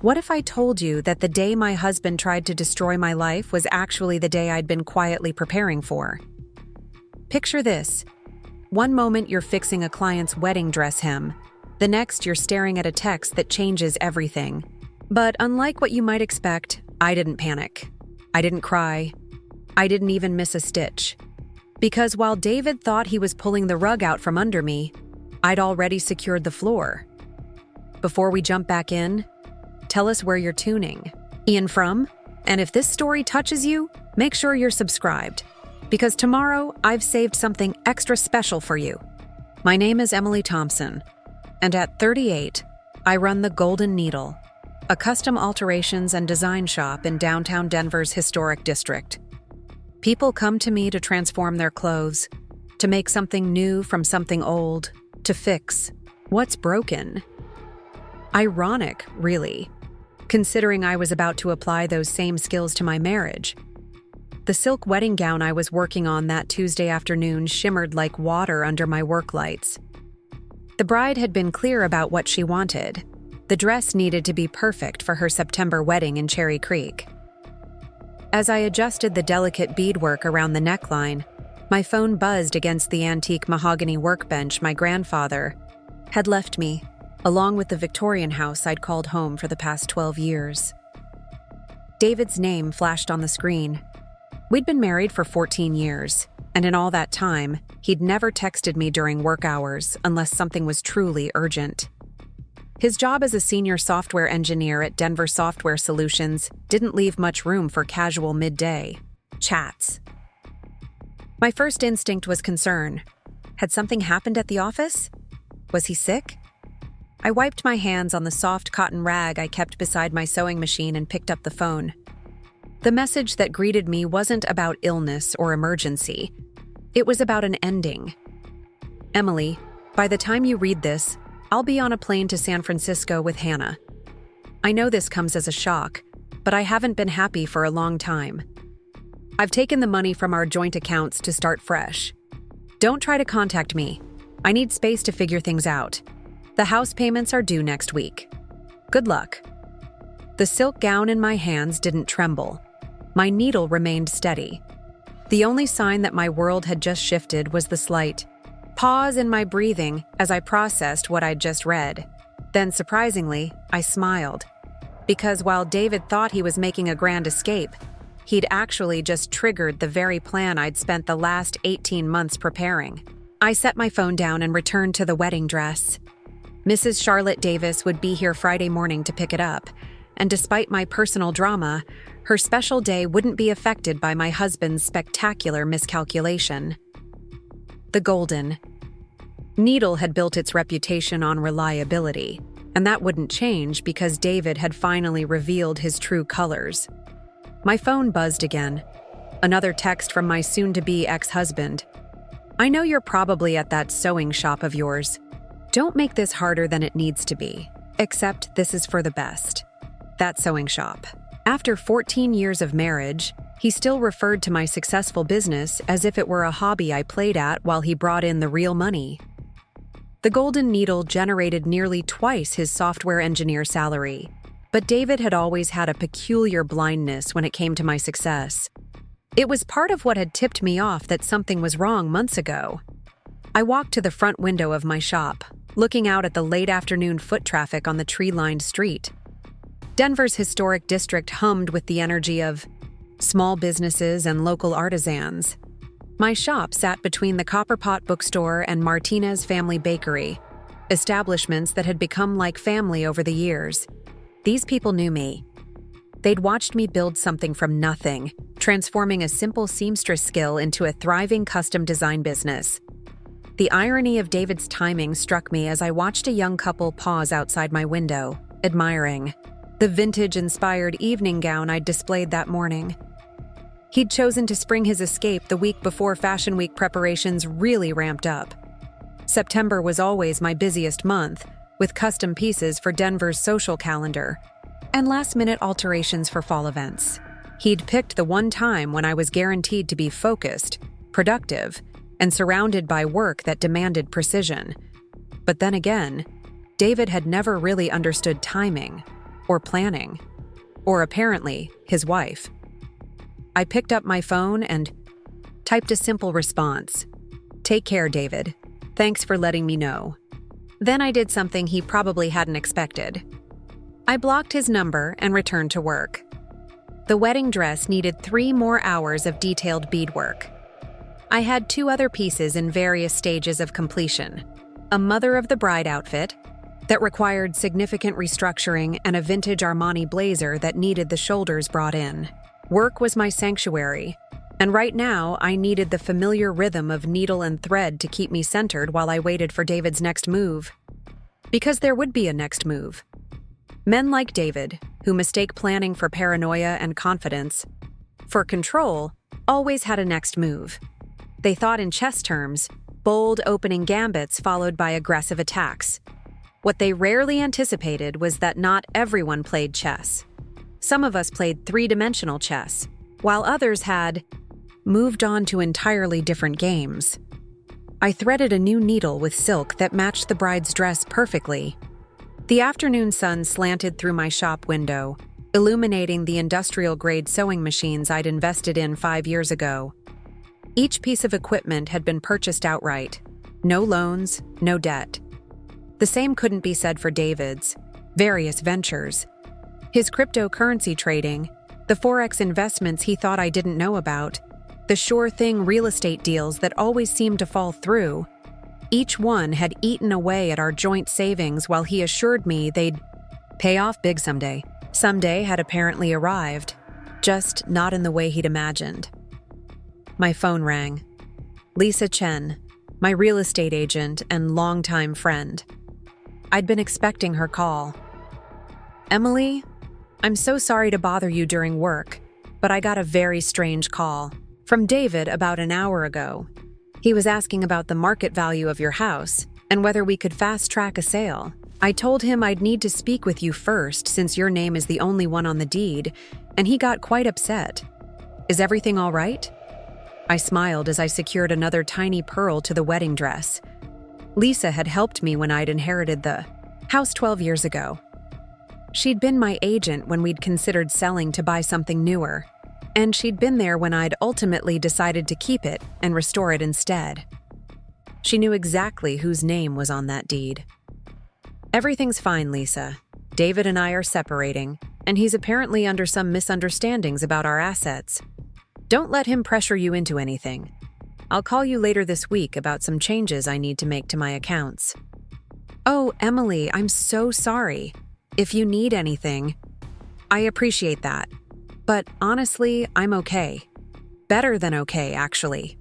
What if I told you that the day my husband tried to destroy my life was actually the day I'd been quietly preparing for? Picture this. One moment you're fixing a client's wedding dress hem. The next you're staring at a text that changes everything. But unlike what you might expect, I didn't panic. I didn't cry. I didn't even miss a stitch. Because while David thought he was pulling the rug out from under me, I'd already secured the floor. Before we jump back in, tell us where you're tuning. Ian from? And if this story touches you, make sure you're subscribed. Because tomorrow, I've saved something extra special for you. My name is Emily Thompson, and at 38, I run the Golden Needle, a custom alterations and design shop in downtown Denver's historic district. People come to me to transform their clothes, to make something new from something old, to fix what's broken. Ironic, really, considering I was about to apply those same skills to my marriage. The silk wedding gown I was working on that Tuesday afternoon shimmered like water under my work lights. The bride had been clear about what she wanted. The dress needed to be perfect for her September wedding in Cherry Creek. As I adjusted the delicate beadwork around the neckline, my phone buzzed against the antique mahogany workbench my grandfather had left me, along with the Victorian house I'd called home for the past 12 years. David's name flashed on the screen. We'd been married for 14 years, and in all that time, he'd never texted me during work hours unless something was truly urgent. His job as a senior software engineer at Denver Software Solutions didn't leave much room for casual midday chats. My first instinct was concern. Had something happened at the office? Was he sick? I wiped my hands on the soft cotton rag I kept beside my sewing machine and picked up the phone. The message that greeted me wasn't about illness or emergency. It was about an ending. Emily, by the time you read this, I'll be on a plane to San Francisco with Hannah. I know this comes as a shock, but I haven't been happy for a long time. I've taken the money from our joint accounts to start fresh. Don't try to contact me. I need space to figure things out. The house payments are due next week. Good luck. The silk gown in my hands didn't tremble. My needle remained steady. The only sign that my world had just shifted was the slight pause in my breathing as I processed what I'd just read. Then, surprisingly, I smiled. Because while David thought he was making a grand escape, he'd actually just triggered the very plan I'd spent the last 18 months preparing. I set my phone down and returned to the wedding dress. Mrs. Charlotte Davis would be here Friday morning to pick it up, and despite my personal drama, her special day wouldn't be affected by my husband's spectacular miscalculation. The Golden Needle had built its reputation on reliability, and that wouldn't change because David had finally revealed his true colors. My phone buzzed again. Another text from my soon-to-be ex-husband. I know you're probably at that sewing shop of yours. Don't make this harder than it needs to be, except this is for the best. That sewing shop. After 14 years of marriage, he still referred to my successful business as if it were a hobby I played at while he brought in the real money. The Golden Needle generated nearly twice his software engineer salary, but David had always had a peculiar blindness when it came to my success. It was part of what had tipped me off that something was wrong months ago. I walked to the front window of my shop, looking out at the late afternoon foot traffic on the tree-lined street. Denver's historic district hummed with the energy of small businesses and local artisans. My shop sat between the Copperpot bookstore and Martinez Family Bakery, establishments that had become like family over the years. These people knew me. They'd watched me build something from nothing, transforming a simple seamstress skill into a thriving custom design business. The irony of David's timing struck me as I watched a young couple pause outside my window, admiring the vintage-inspired evening gown I'd displayed that morning. He'd chosen to spring his escape the week before Fashion Week preparations really ramped up. September was always my busiest month, with custom pieces for Denver's social calendar and last-minute alterations for fall events. He'd picked the one time when I was guaranteed to be focused, productive, and surrounded by work that demanded precision. But then again, David had never really understood timing. or planning, or apparently his wife. I picked up my phone and typed a simple response. "Take care, David. Thanks for letting me know." Then I did something he probably hadn't expected. I blocked his number and returned to work. The wedding dress needed 3 more hours of detailed beadwork. I had 2 other pieces in various stages of completion: a mother of the bride outfit that required significant restructuring and a vintage Armani blazer that needed the shoulders brought in. Work was my sanctuary, and right now I needed the familiar rhythm of needle and thread to keep me centered while I waited for David's next move. Because there would be a next move. Men like David, who mistake planning for paranoia and confidence for control, always had a next move. They thought in chess terms, bold opening gambits followed by aggressive attacks. What they rarely anticipated was that not everyone played chess. Some of us played 3-dimensional chess, while others had moved on to entirely different games. I threaded a new needle with silk that matched the bride's dress perfectly. The afternoon sun slanted through my shop window, illuminating the industrial-grade sewing machines I'd invested in 5 years ago. Each piece of equipment had been purchased outright. No loans, no debt. The same couldn't be said for David's various ventures. His cryptocurrency trading, the Forex investments he thought I didn't know about, the sure-thing real estate deals that always seemed to fall through. Each one had eaten away at our joint savings while he assured me they'd pay off big someday. Someday had apparently arrived, just not in the way he'd imagined. My phone rang. Lisa Chen, my real estate agent and longtime friend. I'd been expecting her call. "Emily, I'm so sorry to bother you during work, but I got a very strange call from David about an hour ago. He was asking about the market value of your house and whether we could fast-track a sale. I told him I'd need to speak with you first since your name is the only one on the deed, and he got quite upset. Is everything all right?" I smiled as I secured another tiny pearl to the wedding dress. Lisa had helped me when I'd inherited the house 12 years ago. She'd been my agent when we'd considered selling to buy something newer, and she'd been there when I'd ultimately decided to keep it and restore it instead. She knew exactly whose name was on that deed. "Everything's fine, Lisa. David and I are separating, and he's apparently under some misunderstandings about our assets. Don't let him pressure you into anything. I'll call you later this week about some changes I need to make to my accounts." "Oh, Emily, I'm so sorry. If you need anything, I appreciate that. But honestly, I'm okay. Better than okay, actually."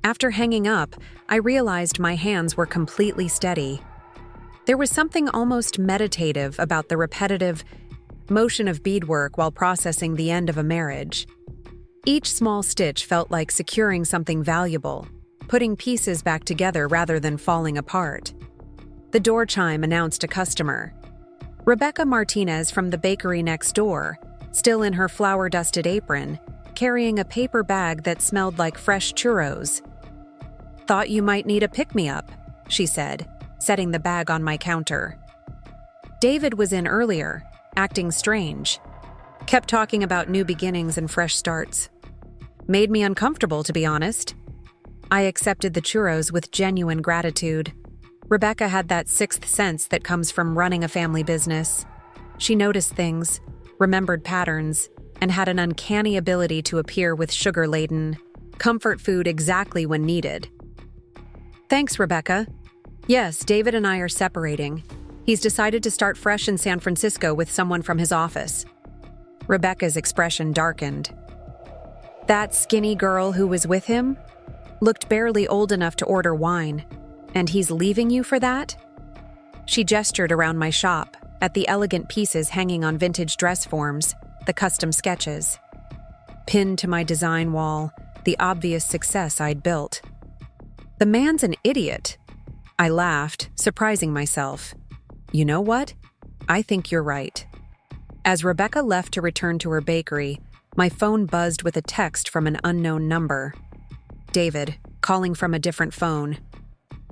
After hanging up, I realized my hands were completely steady. There was something almost meditative about the repetitive motion of beadwork while processing the end of a marriage. Each small stitch felt like securing something valuable, putting pieces back together rather than falling apart. The door chime announced a customer. Rebecca Martinez from the bakery next door, still in her flour-dusted apron, carrying a paper bag that smelled like fresh churros. "Thought you might need a pick-me-up," she said, setting the bag on my counter. David was in earlier, acting strange. Kept talking about new beginnings and fresh starts. Made me uncomfortable, to be honest. I accepted the churros with genuine gratitude. Rebecca had that sixth sense that comes from running a family business. She noticed things, remembered patterns, and had an uncanny ability to appear with sugar-laden comfort food exactly when needed. "Thanks, Rebecca. Yes, David and I are separating. He's decided to start fresh in San Francisco with someone from his office." Rebecca's expression darkened. "That skinny girl who was with him? Looked barely old enough to order wine. And he's leaving you for that?" She gestured around my shop, at the elegant pieces hanging on vintage dress forms, the custom sketches. Pinned to my design wall, the obvious success I'd built. "The man's an idiot." I laughed, surprising myself. "You know what? I think you're right." As Rebecca left to return to her bakery, my phone buzzed with a text from an unknown number. David, calling from a different phone.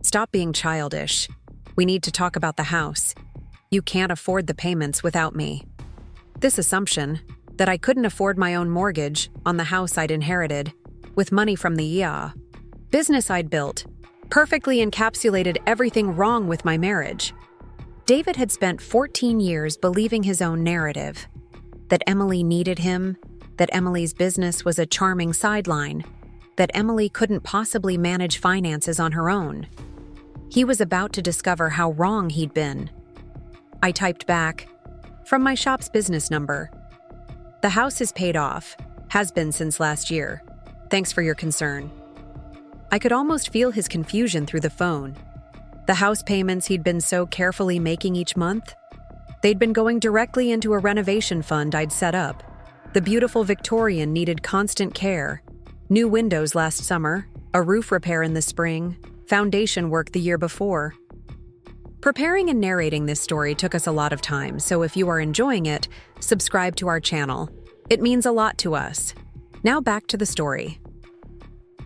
"Stop being childish. We need to talk about the house. You can't afford the payments without me. This assumption, that I couldn't afford my own mortgage on the house I'd inherited, with money from the business I'd built, perfectly encapsulated everything wrong with my marriage. David had spent 14 years believing his own narrative, that Emily needed him, that Emily's business was a charming sideline, that Emily couldn't possibly manage finances on her own. He was about to discover how wrong he'd been. I typed back, "From my shop's business number. The house is paid off, has been since last year. Thanks for your concern." I could almost feel his confusion through the phone. The house payments he'd been so carefully making each month, they'd been going directly into a renovation fund I'd set up. The beautiful Victorian needed constant care. New windows last summer, a roof repair in the spring, foundation work the year before. Preparing and narrating this story took us a lot of time, so if you are enjoying it, subscribe to our channel. It means a lot to us. Now back to the story.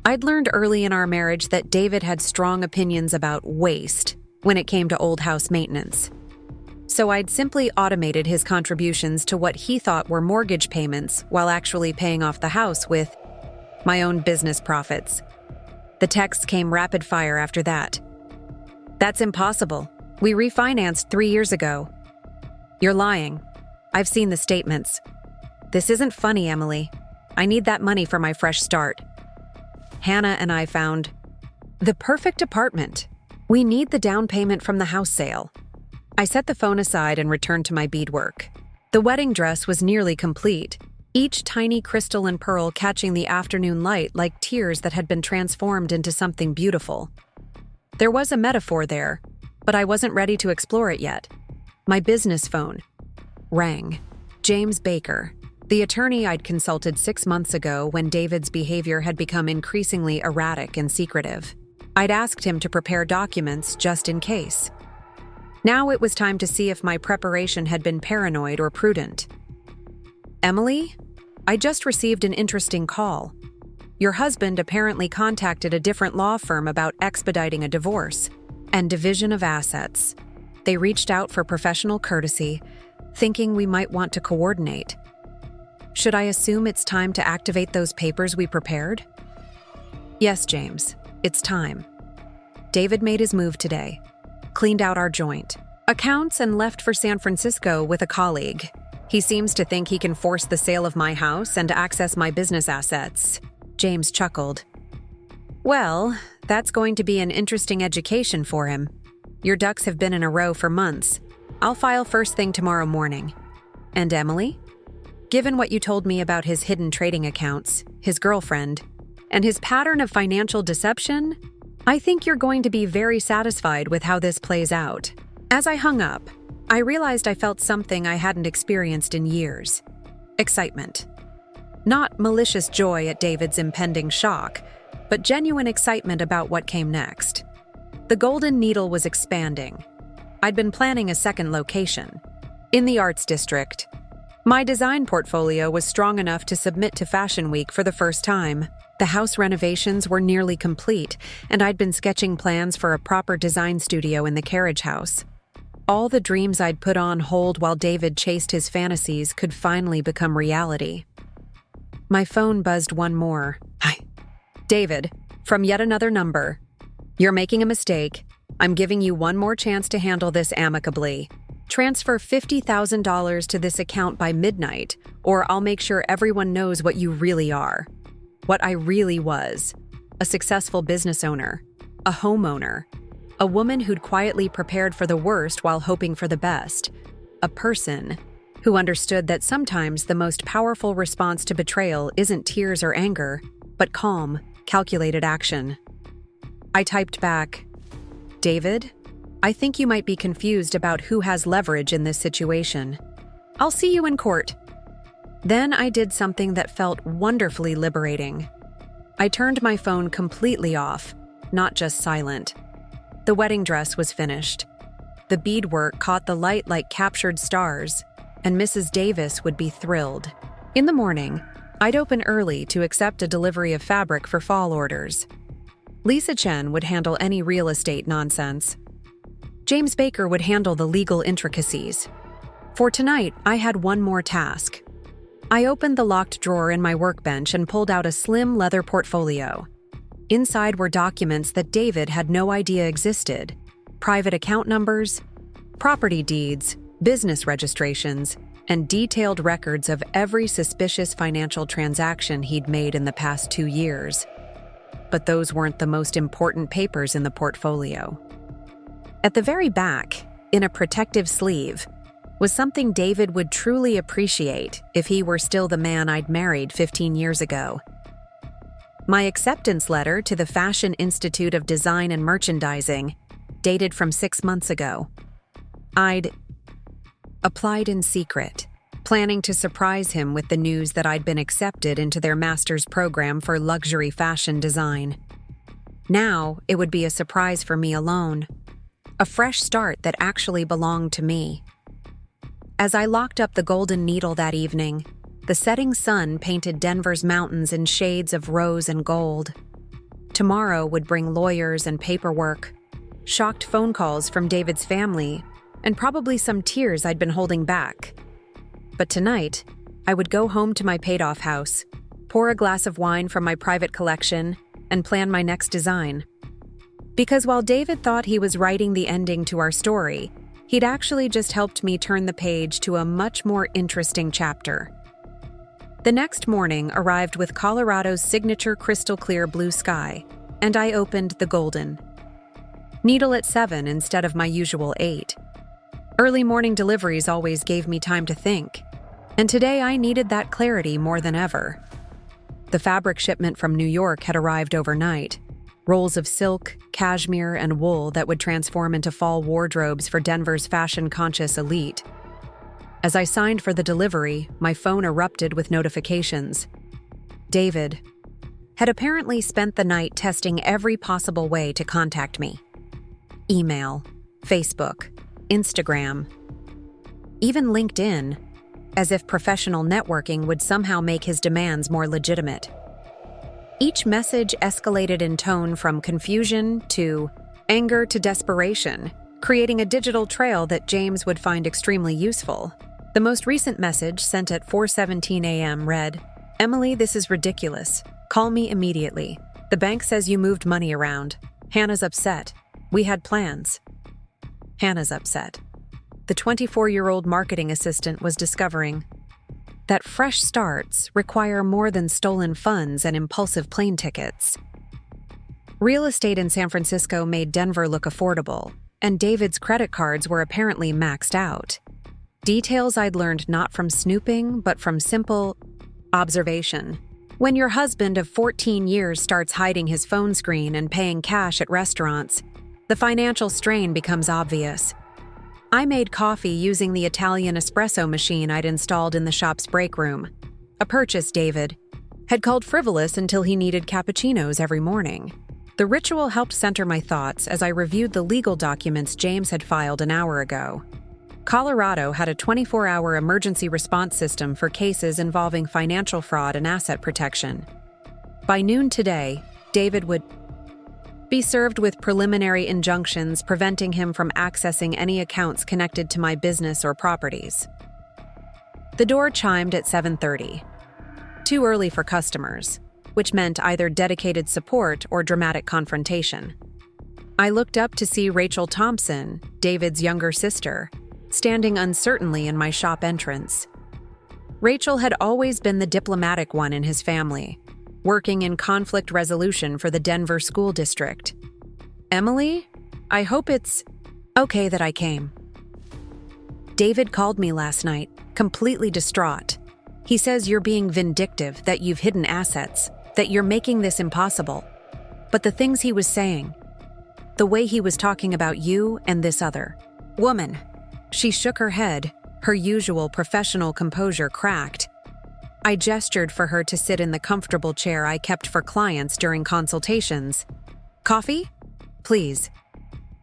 I'd learned early in our marriage that David had strong opinions about waste when it came to old house maintenance. So I'd simply automated his contributions to what he thought were mortgage payments while actually paying off the house with my own business profits. The texts came rapid fire after that. "That's impossible. We refinanced 3 years ago." "You're lying. I've seen the statements." "This isn't funny, Emily. I need that money for my fresh start." Hannah and I found the perfect apartment. We need the down payment from the house sale. I set the phone aside and returned to my beadwork. The wedding dress was nearly complete, each tiny crystal and pearl catching the afternoon light like tears that had been transformed into something beautiful. There was a metaphor there, but I wasn't ready to explore it yet. My business phone rang. James Baker, the attorney I'd consulted 6 months ago when David's behavior had become increasingly erratic and secretive. I'd asked him to prepare documents just in case. Now it was time to see if my preparation had been paranoid or prudent. "Emily, I just received an interesting call. Your husband apparently contacted a different law firm about expediting a divorce and division of assets. They reached out for professional courtesy, thinking we might want to coordinate. Should I assume it's time to activate those papers we prepared?" "Yes, James, it's time." David made his move today, cleaned out our joint accounts, and left for San Francisco with a colleague. He seems to think he can force the sale of my house and access my business assets. James chuckled. "Well, that's going to be an interesting education for him. Your ducks have been in a row for months. I'll file first thing tomorrow morning." "And Emily? Given what you told me about his hidden trading accounts, his girlfriend, and his pattern of financial deception, I think you're going to be very satisfied with how this plays out." As I hung up, I realized I felt something I hadn't experienced in years. Excitement. Not malicious joy at David's impending shock, but genuine excitement about what came next. The Golden Needle was expanding. I'd been planning a second location, in the Arts District. My design portfolio was strong enough to submit to Fashion Week for the first time. The house renovations were nearly complete, and I'd been sketching plans for a proper design studio in the carriage house. All the dreams I'd put on hold while David chased his fantasies could finally become reality. My phone buzzed one more. "Hi. David, from yet another number. You're making a mistake. I'm giving you one more chance to handle this amicably. Transfer $50,000 to this account by midnight, or I'll make sure everyone knows what you really are. What I really was. A successful business owner. A homeowner. A woman who'd quietly prepared for the worst while hoping for the best. A person who understood that sometimes the most powerful response to betrayal isn't tears or anger, but calm, calculated action." I typed back, "David, I think you might be confused about who has leverage in this situation. I'll see you in court." Then I did something that felt wonderfully liberating. I turned my phone completely off, not just silent. The wedding dress was finished. The beadwork caught the light like captured stars, and Mrs. Davis would be thrilled. In the morning, I'd open early to accept a delivery of fabric for fall orders. Lisa Chen would handle any real estate nonsense. James Baker would handle the legal intricacies. For tonight, I had one more task. I opened the locked drawer in my workbench and pulled out a slim leather portfolio. Inside were documents that David had no idea existed: private account numbers, property deeds, business registrations, and detailed records of every suspicious financial transaction he'd made in the past 2 years. But those weren't the most important papers in the portfolio. At the very back, in a protective sleeve, was something David would truly appreciate if he were still the man I'd married 15 years ago. My acceptance letter to the Fashion Institute of Design and Merchandising, dated from 6 months ago. I'd applied in secret, planning to surprise him with the news that I'd been accepted into their master's program for luxury fashion design. Now, it would be a surprise for me alone. A fresh start that actually belonged to me. As I locked up the Golden Needle that evening, the setting sun painted Denver's mountains in shades of rose and gold. Tomorrow would bring lawyers and paperwork, shocked phone calls from David's family, and probably some tears I'd been holding back. But tonight, I would go home to my paid-off house, pour a glass of wine from my private collection, and plan my next design. Because while David thought he was writing the ending to our story, he'd actually just helped me turn the page to a much more interesting chapter. The next morning arrived with Colorado's signature crystal-clear blue sky, and I opened the Golden Needle at 7 instead of my usual 8. Early morning deliveries always gave me time to think, and today I needed that clarity more than ever. The fabric shipment from New York had arrived overnight. Rolls of silk, cashmere, and wool that would transform into fall wardrobes for Denver's fashion-conscious elite. As I signed for the delivery, my phone erupted with notifications. David had apparently spent the night testing every possible way to contact me. Email, Facebook, Instagram, even LinkedIn, as if professional networking would somehow make his demands more legitimate. Each message escalated in tone from confusion to anger to desperation, creating a digital trail that James would find extremely useful. The most recent message, sent at 4:17 a.m., read, "Emily, this is ridiculous. Call me immediately. The bank says you moved money around. Hannah's upset. We had plans." Hannah's upset. The 24-year-old marketing assistant was discovering that fresh starts require more than stolen funds and impulsive plane tickets. Real estate in San Francisco made Denver look affordable, and David's credit cards were apparently maxed out. Details I'd learned not from snooping, but from simple observation. When your husband of 14 years starts hiding his phone screen and paying cash at restaurants, the financial strain becomes obvious. I made coffee using the Italian espresso machine I'd installed in the shop's break room, a purchase David had called frivolous until he needed cappuccinos every morning. The ritual helped center my thoughts as I reviewed the legal documents James had filed an hour ago. Colorado had a 24-hour emergency response system for cases involving financial fraud and asset protection. By noon today, David would be served with preliminary injunctions preventing him from accessing any accounts connected to my business or properties. The door chimed at 7:30. Too early for customers, which meant either dedicated support or dramatic confrontation. I looked up to see Rachel Thompson, David's younger sister, standing uncertainly in my shop entrance. Rachel had always been the diplomatic one in his family, working in conflict resolution for the Denver School District. "Emily, I hope it's okay that I came. David called me last night, completely distraught. He says you're being vindictive, that you've hidden assets, that you're making this impossible. But the things he was saying, the way he was talking about you and this other woman." She shook her head, her usual professional composure cracked. I gestured for her to sit in the comfortable chair I kept for clients during consultations. "Coffee? Please."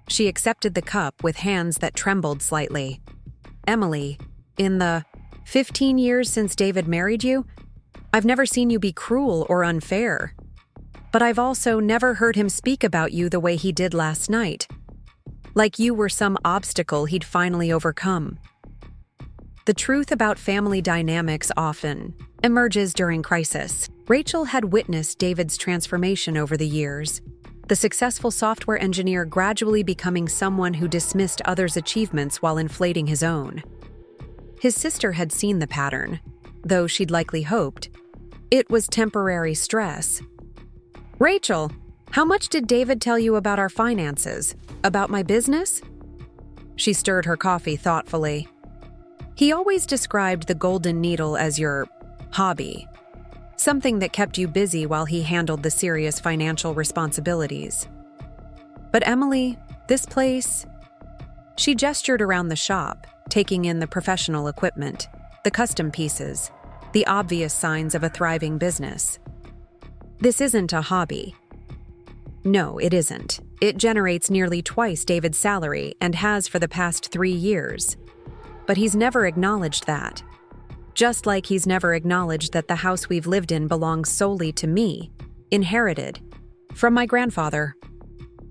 She accepted the cup with hands that trembled slightly. "Emily, in the 15 years since David married you, I've never seen you be cruel or unfair. But I've also never heard him speak about you the way he did last night. like you were some obstacle he'd finally overcome. The truth about family dynamics often emerges during crisis. Rachel had witnessed David's transformation over the years, the successful software engineer gradually becoming someone who dismissed others' achievements while inflating his own. His sister had seen the pattern, though she'd likely hoped it was temporary stress. "Rachel, how much did David tell you about our finances? About my business?" She stirred her coffee thoughtfully. "He always described the golden needle as your hobby, something that kept you busy while he handled the serious financial responsibilities. But Emily, this place..." She gestured around the shop, taking in the professional equipment, the custom pieces, the obvious signs of a thriving business. "This isn't a hobby." "No, it isn't. It generates nearly twice David's salary and has for the past 3 years. But he's never acknowledged that. Just like he's never acknowledged that the house we've lived in belongs solely to me, inherited from my grandfather.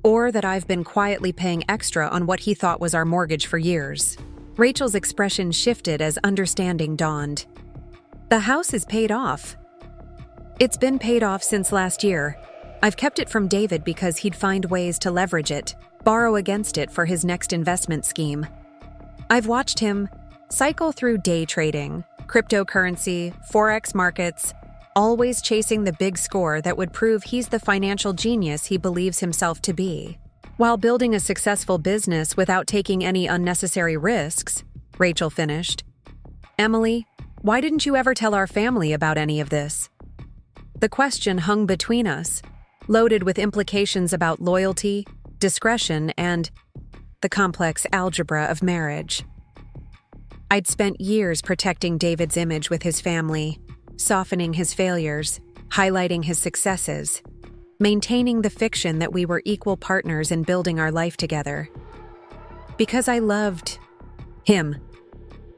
Or that I've been quietly paying extra on what he thought was our mortgage for years." Rachel's expression shifted as understanding dawned. "The house is paid off." "It's been paid off since last year. I've kept it from David because he'd find ways to leverage it, borrow against it for his next investment scheme. I've watched him cycle through day trading, cryptocurrency, forex markets, always chasing the big score that would prove he's the financial genius he believes himself to be, while building a successful business without taking any unnecessary risks," Rachel finished. "Emily, why didn't you ever tell our family about any of this?" The question hung between us, loaded with implications about loyalty, discretion, and the complex algebra of marriage. I'd spent years protecting David's image with his family, softening his failures, highlighting his successes, maintaining the fiction that we were equal partners in building our life together. Because I loved him.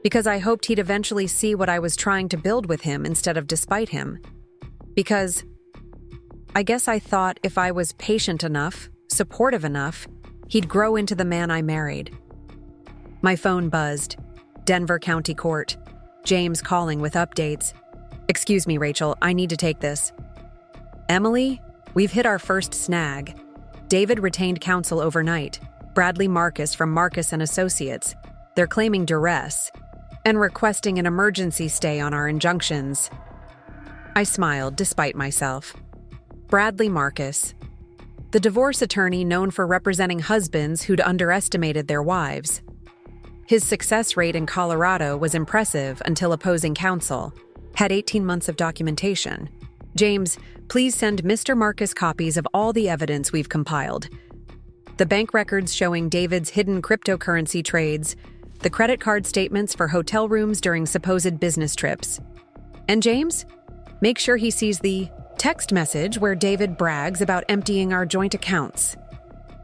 Because I hoped he'd eventually see what I was trying to build with him instead of despite him. Because I guess I thought if I was patient enough, supportive enough, he'd grow into the man I married. My phone buzzed. Denver County Court. James calling with updates. "Excuse me, Rachel, I need to take this." "Emily, we've hit our first snag. David retained counsel overnight. Bradley Marcus from Marcus & Associates. They're claiming duress and requesting an emergency stay on our injunctions." I smiled despite myself. Bradley Marcus, the divorce attorney known for representing husbands who'd underestimated their wives. His success rate in Colorado was impressive until opposing counsel, had 18 months of documentation. "James, please send Mr. Marcus copies of all the evidence we've compiled. The bank records showing David's hidden cryptocurrency trades, the credit card statements for hotel rooms during supposed business trips. And James, make sure he sees the text message where David brags about emptying our joint accounts."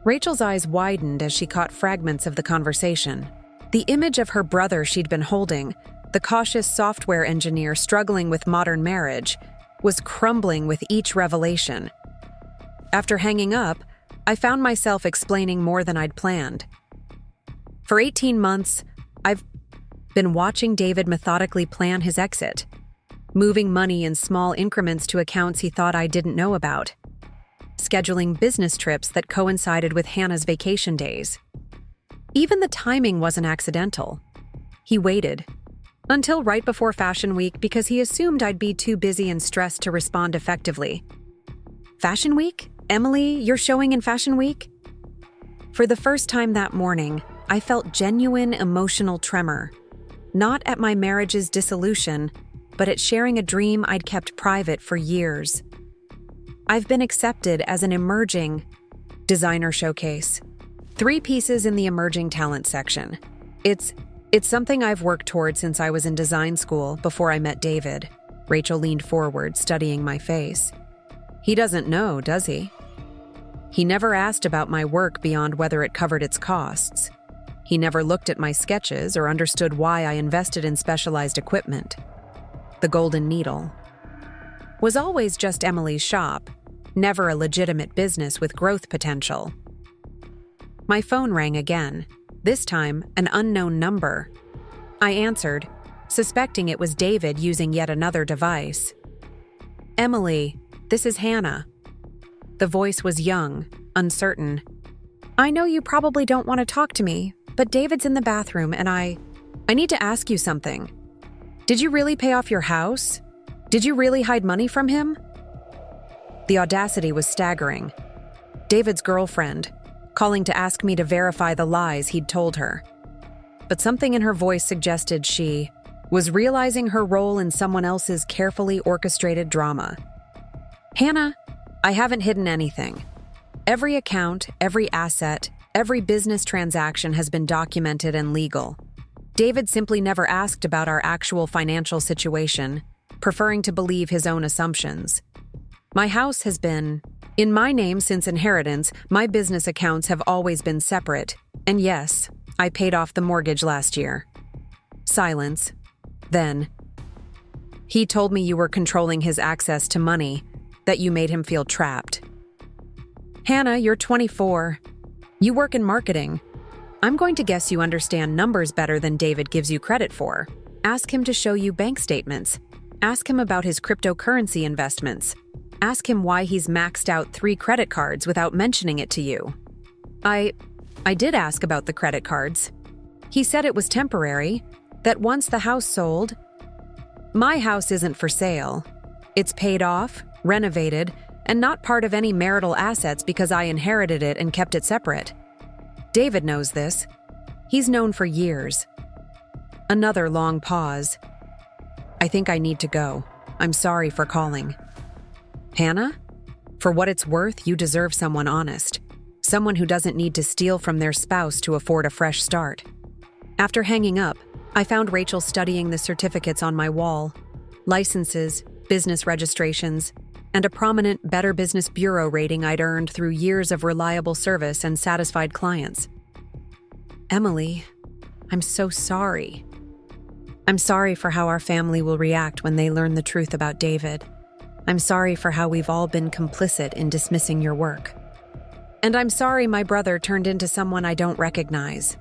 Rachel's eyes widened as she caught fragments of the conversation. The image of her brother she'd been holding, the cautious software engineer struggling with modern marriage, was crumbling with each revelation. After hanging up, I found myself explaining more than I'd planned. For 18 months, I've been watching David methodically plan his exit, moving money in small increments to accounts he thought I didn't know about, scheduling business trips that coincided with Hannah's vacation days. Even the timing wasn't accidental. He waited until right before Fashion Week because he assumed I'd be too busy and stressed to respond effectively. "Fashion Week? Emily, you're showing in Fashion Week?" For the first time that morning, I felt genuine emotional tremor, not at my marriage's dissolution, but at sharing a dream I'd kept private for years. I've been accepted as an emerging designer showcase. 3 pieces in the emerging talent section. It's something I've worked toward since I was in design school before I met David. Rachel leaned forward, studying my face. "He doesn't know, does he? He never asked about my work beyond whether it covered its costs. He never looked at my sketches or understood why I invested in specialized equipment. The Golden Needle was always just Emily's shop, never a legitimate business with growth potential." My phone rang again, this time an unknown number. I answered, suspecting it was David using yet another device. "Emily, this is Hannah." The voice was young, uncertain. "I know you probably don't want to talk to me, but David's in the bathroom and I need to ask you something. Did you really pay off your house? Did you really hide money from him?" The audacity was staggering. David's girlfriend, calling to ask me to verify the lies he'd told her. But something in her voice suggested she was realizing her role in someone else's carefully orchestrated drama. "Hannah, I haven't hidden anything. Every account, every asset, every business transaction has been documented and legal. David simply never asked about our actual financial situation, preferring to believe his own assumptions. My house has been in my name since inheritance. My business accounts have always been separate, and yes, I paid off the mortgage last year." Silence. Then, "He told me you were controlling his access to money, that you made him feel trapped." "Hannah, you're 24. You work in marketing. I'm going to guess you understand numbers better than David gives you credit for. Ask him to show you bank statements. Ask him about his cryptocurrency investments. Ask him why he's maxed out 3 credit cards without mentioning it to you." I did ask about the credit cards. He said it was temporary, that once the house sold— "My house isn't for sale. It's paid off, renovated, and not part of any marital assets because I inherited it and kept it separate. David knows this. He's known for years." Another long pause. "I think I need to go. I'm sorry for calling." "Hannah, for what it's worth, you deserve someone honest. Someone who doesn't need to steal from their spouse to afford a fresh start." After hanging up, I found Rachel studying the certificates on my wall. Licenses, business registrations, and a prominent Better Business Bureau rating I'd earned through years of reliable service and satisfied clients. "Emily, I'm so sorry. I'm sorry for how our family will react when they learn the truth about David. I'm sorry for how we've all been complicit in dismissing your work. And I'm sorry my brother turned into someone I don't recognize."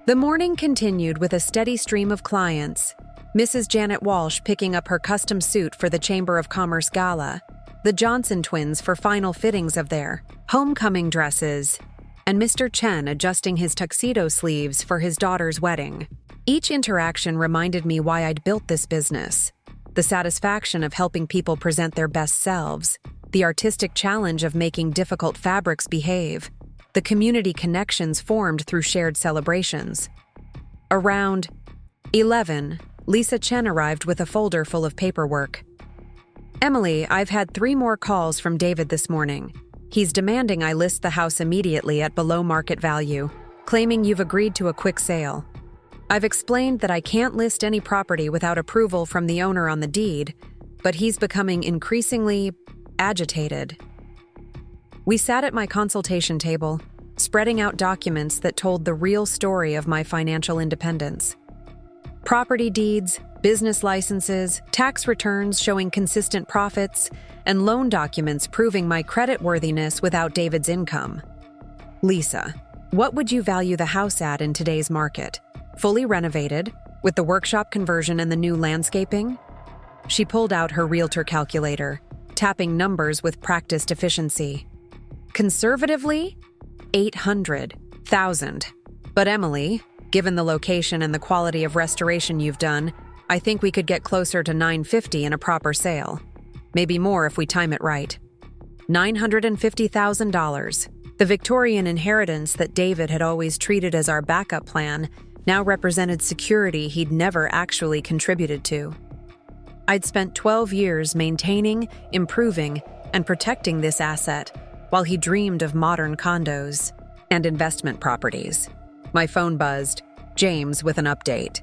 The morning continued with a steady stream of clients. Mrs. Janet Walsh picking up her custom suit for the Chamber of Commerce Gala, the Johnson twins for final fittings of their homecoming dresses, and Mr. Chen adjusting his tuxedo sleeves for his daughter's wedding. Each interaction reminded me why I'd built this business: the satisfaction of helping people present their best selves, the artistic challenge of making difficult fabrics behave, the community connections formed through shared celebrations. Around 11, Lisa Chen arrived with a folder full of paperwork. "Emily, I've had 3 more calls from David this morning. He's demanding I list the house immediately at below market value, claiming you've agreed to a quick sale. I've explained that I can't list any property without approval from the owner on the deed, but he's becoming increasingly agitated." We sat at my consultation table, spreading out documents that told the real story of my financial independence. Property deeds, business licenses, tax returns showing consistent profits, and loan documents proving my creditworthiness without David's income. "Lisa, what would you value the house at in today's market? Fully renovated, with the workshop conversion and the new landscaping?" She pulled out her realtor calculator, tapping numbers with practiced efficiency. "Conservatively, 800,000. But Emily, given the location and the quality of restoration you've done, I think we could get closer to 950 in a proper sale. Maybe more if we time it right. $950,000. The Victorian inheritance that David had always treated as our backup plan now represented security he'd never actually contributed to. I'd spent 12 years maintaining, improving, and protecting this asset, while he dreamed of modern condos and investment properties. My phone buzzed, James with an update.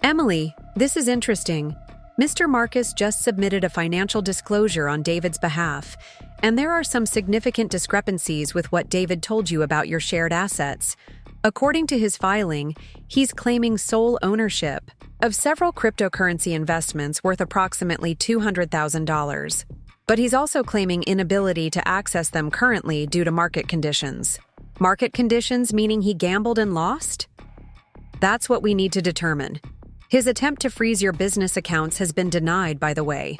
"Emily, this is interesting. Mr. Marcus just submitted a financial disclosure on David's behalf, and there are some significant discrepancies with what David told you about your shared assets. According to his filing, he's claiming sole ownership of several cryptocurrency investments worth approximately $200,000. But he's also claiming inability to access them currently due to market conditions. Market conditions meaning he gambled and lost? That's what we need to determine. His attempt to freeze your business accounts has been denied, by the way.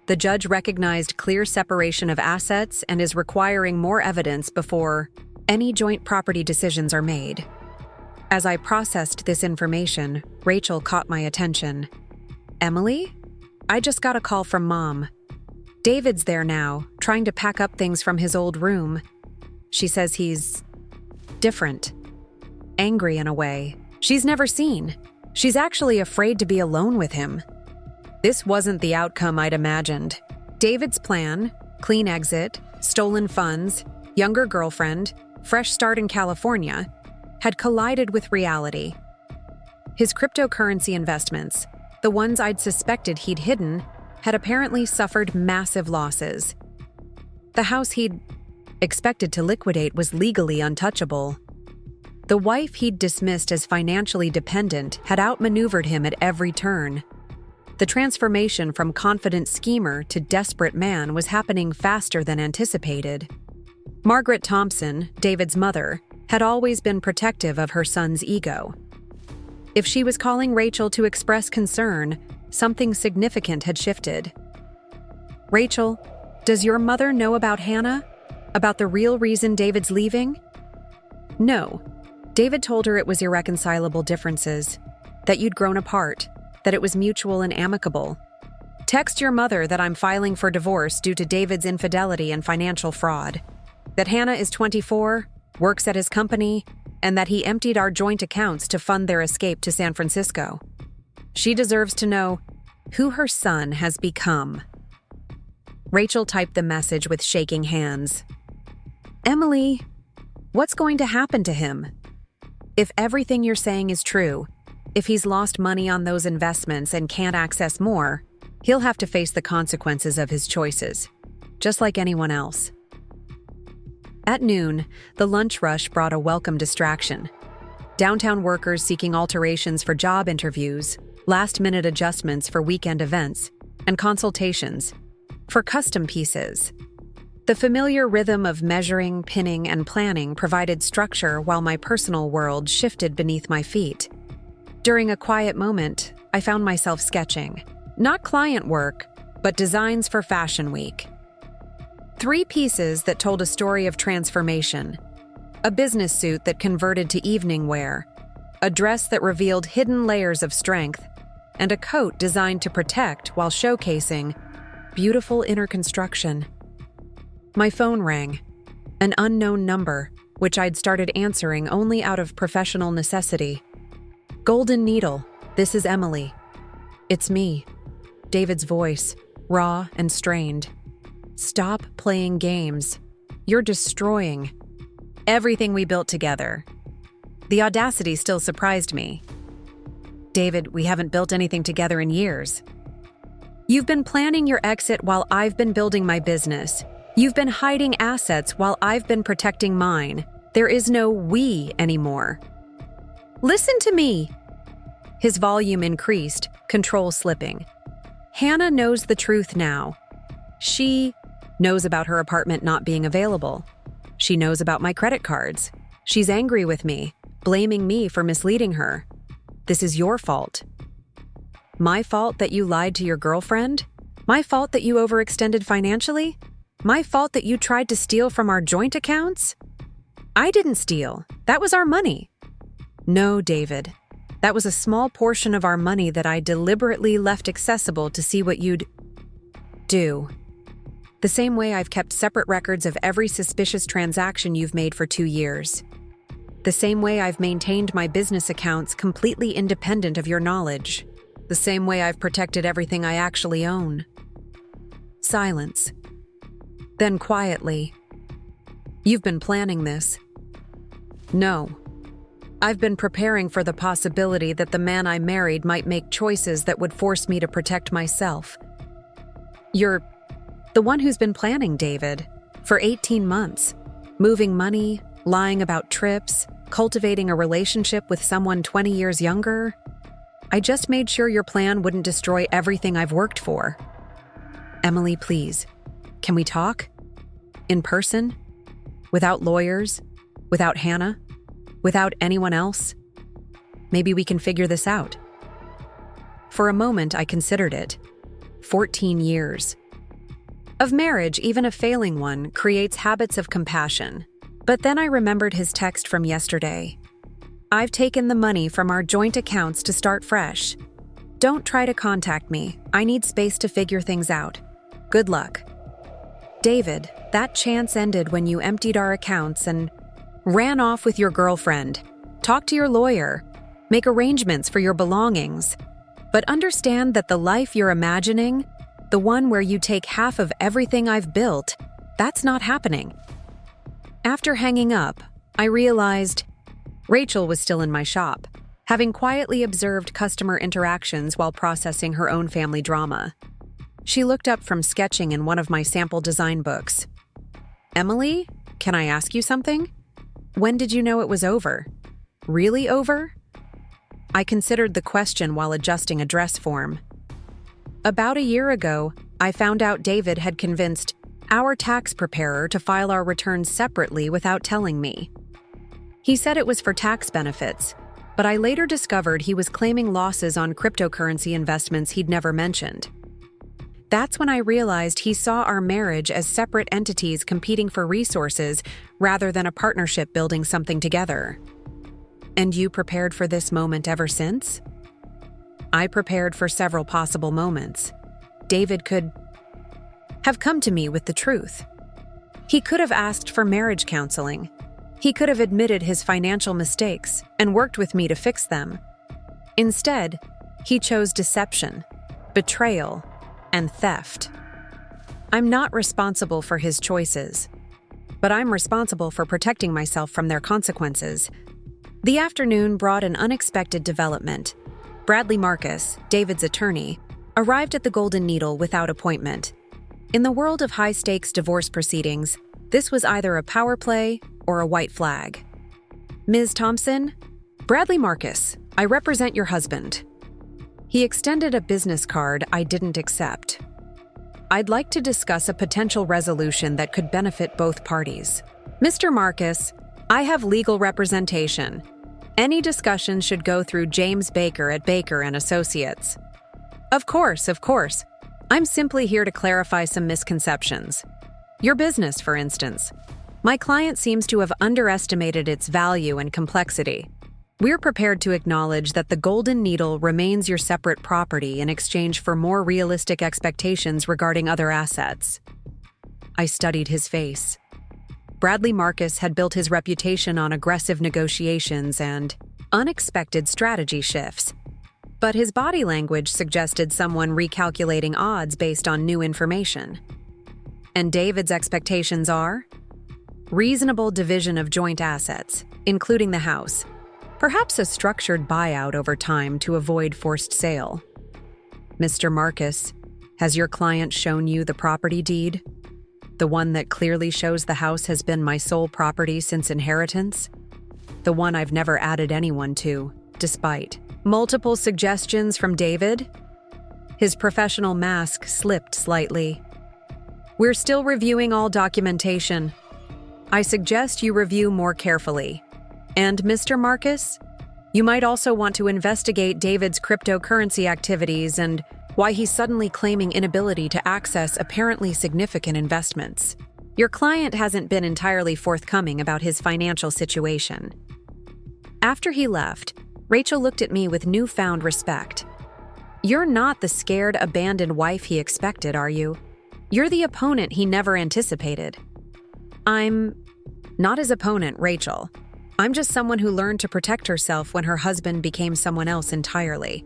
The judge recognized clear separation of assets and is requiring more evidence before any joint property decisions are made. As I processed this information, Rachel caught my attention. Emily? I just got a call from Mom. David's there now, trying to pack up things from his old room. She says he's different. Angry in a way she's never seen. She's actually afraid to be alone with him. This wasn't the outcome I'd imagined. David's plan, clean exit, stolen funds, younger girlfriend, fresh start in California, had collided with reality. His cryptocurrency investments, the ones I'd suspected he'd hidden, had apparently suffered massive losses. The house he'd expected to liquidate was legally untouchable. The wife he'd dismissed as financially dependent had outmaneuvered him at every turn. The transformation from confident schemer to desperate man was happening faster than anticipated. Margaret Thompson, David's mother, had always been protective of her son's ego. If she was calling Rachel to express concern, something significant had shifted. Rachel, does your mother know about Hannah? About the real reason David's leaving? No. David told her it was irreconcilable differences, that you'd grown apart, that it was mutual and amicable. Text your mother that I'm filing for divorce due to David's infidelity and financial fraud, that Hannah is 24, works at his company, and that he emptied our joint accounts to fund their escape to San Francisco. She deserves to know who her son has become. Rachel typed the message with shaking hands. Emily, what's going to happen to him? If everything you're saying is true, if he's lost money on those investments and can't access more, he'll have to face the consequences of his choices, just like anyone else. At noon, the lunch rush brought a welcome distraction. Downtown workers seeking alterations for job interviews, last-minute adjustments for weekend events, and consultations for custom pieces. The familiar rhythm of measuring, pinning, and planning provided structure while my personal world shifted beneath my feet. During a quiet moment, I found myself sketching, not client work, but designs for Fashion Week. 3 pieces that told a story of transformation: a business suit that converted to evening wear, a dress that revealed hidden layers of strength, and a coat designed to protect while showcasing beautiful inner construction. My phone rang, an unknown number, which I'd started answering only out of professional necessity. Golden Needle, this is Emily. It's me. David's voice, raw and strained. Stop playing games. You're destroying everything we built together. The audacity still surprised me. David, we haven't built anything together in years. You've been planning your exit while I've been building my business. You've been hiding assets while I've been protecting mine. There is no we anymore. Listen to me. His volume increased, control slipping. Hannah knows the truth now. She knows about her apartment not being available. She knows about my credit cards. She's angry with me, blaming me for misleading her. This is your fault. My fault that you lied to your girlfriend? My fault that you overextended financially? My fault that you tried to steal from our joint accounts? I didn't steal. That was our money. No, David. That was a small portion of our money that I deliberately left accessible to see what you'd do. The same way I've kept separate records of every suspicious transaction you've made for 2 years. The same way I've maintained my business accounts completely independent of your knowledge. The same way I've protected everything I actually own. Silence. Then quietly, you've been planning this. No. I've been preparing for the possibility that the man I married might make choices that would force me to protect myself. You're the one who's been planning, David, for 18 months, moving money, lying about trips, cultivating a relationship with someone 20 years younger. I just made sure your plan wouldn't destroy everything I've worked for. Emily, please, can we talk? In person? Without lawyers? Without Hannah? Without anyone else? Maybe we can figure this out. For a moment, I considered it. 14 years. Of marriage, even a failing one, creates habits of compassion. But then I remembered his text from yesterday. I've taken the money from our joint accounts to start fresh. Don't try to contact me. I need space to figure things out. Good luck. David, that chance ended when you emptied our accounts and ran off with your girlfriend. Talk to your lawyer. Make arrangements for your belongings. But understand that the life you're imagining, the one where you take half of everything I've built, that's not happening. After hanging up, I realized Rachel was still in my shop, having quietly observed customer interactions while processing her own family drama. She looked up from sketching in one of my sample design books. Emily, can I ask you something? When did you know it was over? Really over? I considered the question while adjusting a dress form. About a year ago, I found out David had convinced our tax preparer to file our returns separately without telling me. He said it was for tax benefits, but I later discovered he was claiming losses on cryptocurrency investments he'd never mentioned. That's when I realized he saw our marriage as separate entities competing for resources rather than a partnership building something together. And you prepared for this moment ever since? I prepared for several possible moments. David could have come to me with the truth. He could have asked for marriage counseling. He could have admitted his financial mistakes and worked with me to fix them. Instead, he chose deception, betrayal, and theft. I'm not responsible for his choices, but I'm responsible for protecting myself from their consequences. The afternoon brought an unexpected development. Bradley Marcus, David's attorney, arrived at the Golden Needle without appointment. In the world of high-stakes divorce proceedings, this was either a power play or a white flag. Ms. Thompson, Bradley Marcus, I represent your husband. He extended a business card I didn't accept. I'd like to discuss a potential resolution that could benefit both parties. Mr. Marcus, I have legal representation. Any discussion should go through James Baker at Baker & Associates. Of course. I'm simply here to clarify some misconceptions. Your business, for instance. My client seems to have underestimated its value and complexity. We're prepared to acknowledge that the Golden Needle remains your separate property in exchange for more realistic expectations regarding other assets. I studied his face. Bradley Marcus had built his reputation on aggressive negotiations and unexpected strategy shifts. But his body language suggested someone recalculating odds based on new information. And David's expectations are? Reasonable division of joint assets, including the house. Perhaps a structured buyout over time to avoid forced sale. Mr. Marcus, has your client shown you the property deed? The one that clearly shows the house has been my sole property since inheritance? The one I've never added anyone to, despite multiple suggestions from David? His professional mask slipped slightly. We're still reviewing all documentation. I suggest you review more carefully. And Mr. Marcus, you might also want to investigate David's cryptocurrency activities and why he's suddenly claiming inability to access apparently significant investments. Your client hasn't been entirely forthcoming about his financial situation. After he left, Rachel looked at me with newfound respect. You're not the scared, abandoned wife he expected, are you? You're the opponent he never anticipated. I'm not his opponent, Rachel. I'm just someone who learned to protect herself when her husband became someone else entirely.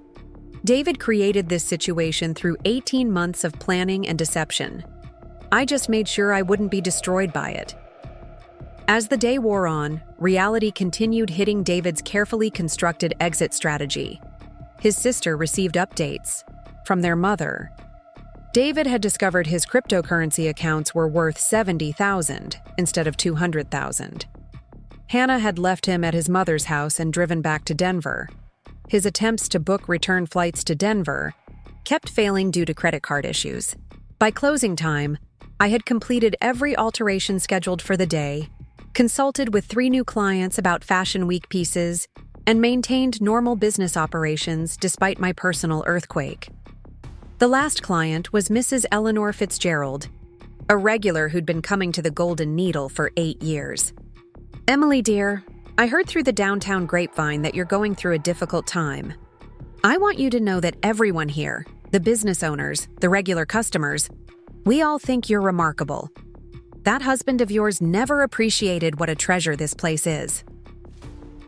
David created this situation through 18 months of planning and deception. I just made sure I wouldn't be destroyed by it. As the day wore on, reality continued hitting David's carefully constructed exit strategy. His sister received updates from their mother. David had discovered his cryptocurrency accounts were worth $70,000 instead of $200,000. Hannah had left him at his mother's house and driven back to Denver. His attempts to book return flights to Denver kept failing due to credit card issues. By closing time, I had completed every alteration scheduled for the day, consulted with 3 new clients about Fashion Week pieces, and maintained normal business operations despite my personal earthquake. The last client was Mrs. Eleanor Fitzgerald, a regular who'd been coming to the Golden Needle for 8 years. "Emily, dear, I heard through the downtown grapevine that you're going through a difficult time. I want you to know that everyone here, the business owners, the regular customers, we all think you're remarkable. That husband of yours never appreciated what a treasure this place is."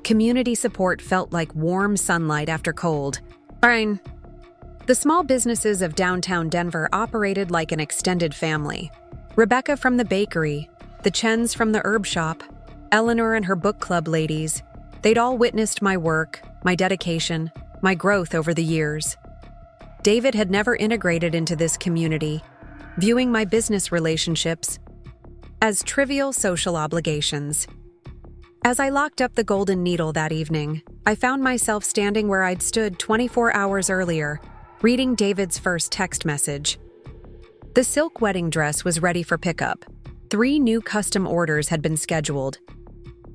Community support felt like warm sunlight after cold. Fine. The small businesses of downtown Denver operated like an extended family. Rebecca from the bakery, the Chens from the herb shop, Eleanor and her book club ladies, they'd all witnessed my work, my dedication, my growth over the years. David had never integrated into this community, viewing my business relationships as trivial social obligations. As I locked up the Golden Needle that evening, I found myself standing where I'd stood 24 hours earlier, reading David's first text message. The silk wedding dress was ready for pickup. 3 new custom orders had been scheduled.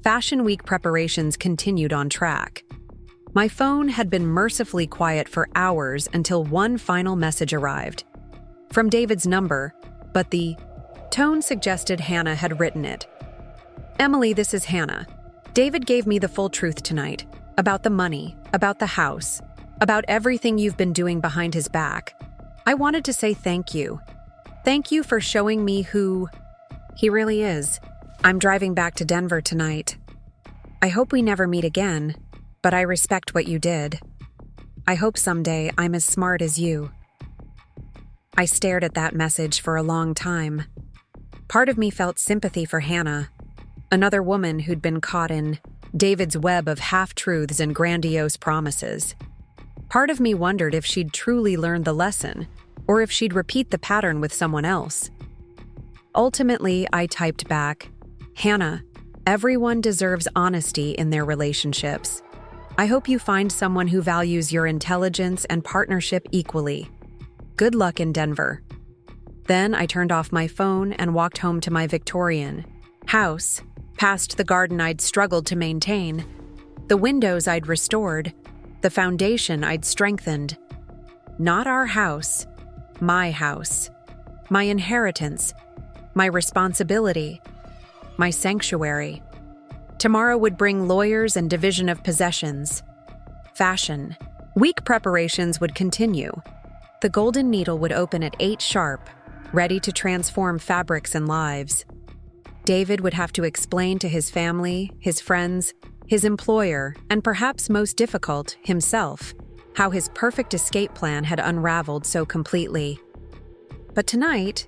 Fashion Week preparations continued on track. My phone had been mercifully quiet for hours until one final message arrived. From David's number, but the tone suggested Hannah had written it. "Emily, this is Hannah. David gave me the full truth tonight, about the money, about the house, about everything you've been doing behind his back. I wanted to say thank you. Thank you for showing me who he really is. I'm driving back to Denver tonight. I hope we never meet again, but I respect what you did. I hope someday I'm as smart as you." I stared at that message for a long time. Part of me felt sympathy for Hannah, another woman who'd been caught in David's web of half-truths and grandiose promises. Part of me wondered if she'd truly learned the lesson, or if she'd repeat the pattern with someone else. Ultimately, I typed back, "Hannah, everyone deserves honesty in their relationships. I hope you find someone who values your intelligence and partnership equally. Good luck in Denver." Then I turned off my phone and walked home to my Victorian house, past the garden I'd struggled to maintain, the windows I'd restored, the foundation I'd strengthened. Not our house, my inheritance, my responsibility, my sanctuary. Tomorrow would bring lawyers and division of possessions. Fashion Week preparations would continue. The Golden Needle would open at 8 sharp, ready to transform fabrics and lives. David would have to explain to his family, his friends, his employer, and perhaps most difficult, himself, how his perfect escape plan had unraveled so completely. But tonight,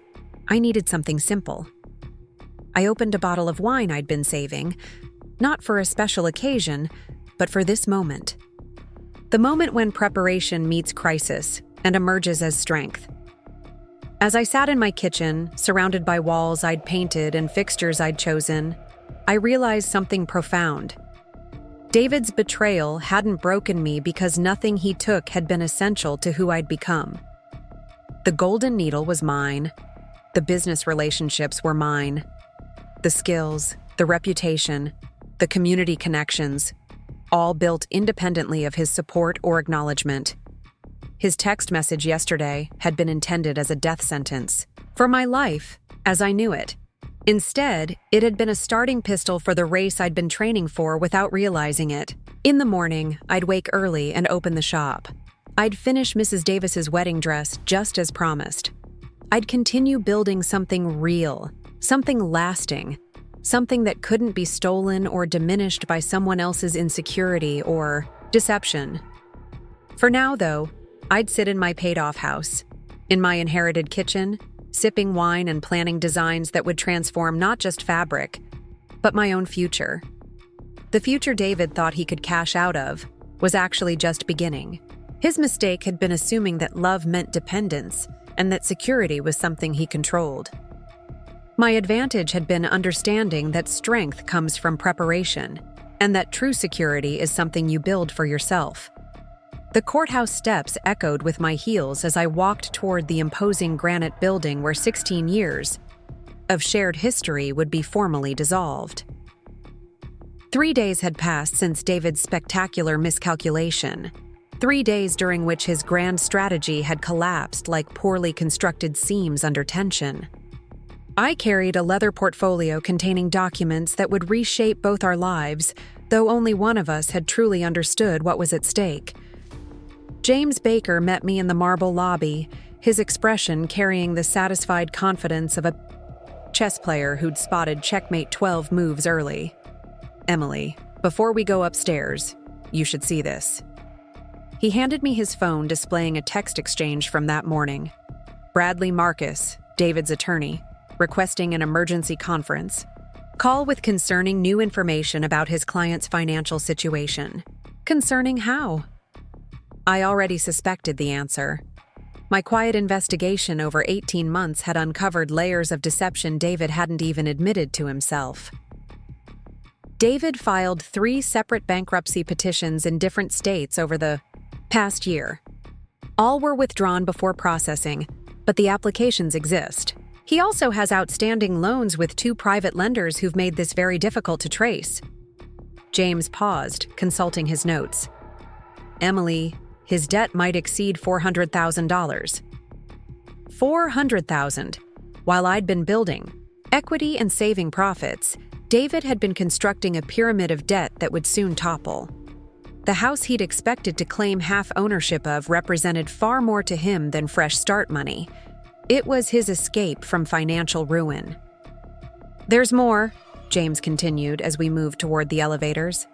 I needed something simple. I opened a bottle of wine I'd been saving, not for a special occasion, but for this moment. The moment when preparation meets crisis and emerges as strength. As I sat in my kitchen, surrounded by walls I'd painted and fixtures I'd chosen, I realized something profound. David's betrayal hadn't broken me because nothing he took had been essential to who I'd become. The Golden Needle was mine. The business relationships were mine. The skills, the reputation, the community connections, all built independently of his support or acknowledgement. His text message yesterday had been intended as a death sentence for my life, as I knew it. Instead, it had been a starting pistol for the race I'd been training for without realizing it. In the morning, I'd wake early and open the shop. I'd finish Mrs. Davis's wedding dress just as promised. I'd continue building something real, something lasting, something that couldn't be stolen or diminished by someone else's insecurity or deception. For now, though, I'd sit in my paid-off house, in my inherited kitchen, sipping wine and planning designs that would transform not just fabric, but my own future. The future David thought he could cash out of was actually just beginning. His mistake had been assuming that love meant dependence and that security was something he controlled. My advantage had been understanding that strength comes from preparation and that true security is something you build for yourself. The courthouse steps echoed with my heels as I walked toward the imposing granite building where 16 years of shared history would be formally dissolved. 3 days had passed since David's spectacular miscalculation. 3 days during which his grand strategy had collapsed like poorly constructed seams under tension. I carried a leather portfolio containing documents that would reshape both our lives, though only one of us had truly understood what was at stake. James Baker met me in the marble lobby, his expression carrying the satisfied confidence of a chess player who'd spotted checkmate 12 moves early. "Emily, before we go upstairs, you should see this." He handed me his phone displaying a text exchange from that morning. Bradley Marcus, David's attorney, requesting an emergency conference. Call with concerning new information about his client's financial situation. Concerning how? I already suspected the answer. My quiet investigation over 18 months had uncovered layers of deception David hadn't even admitted to himself. David filed 3 separate bankruptcy petitions in different states over the past year. All were withdrawn before processing, but the applications exist. He also has outstanding loans with 2 private lenders who've made this very difficult to trace. James paused, consulting his notes. "Emily, his debt might exceed $400,000. $400,000. While I'd been building equity and saving profits, David had been constructing a pyramid of debt that would soon topple. The house he'd expected to claim half ownership of represented far more to him than fresh start money. It was his escape from financial ruin. "There's more," James continued as we moved toward the elevators.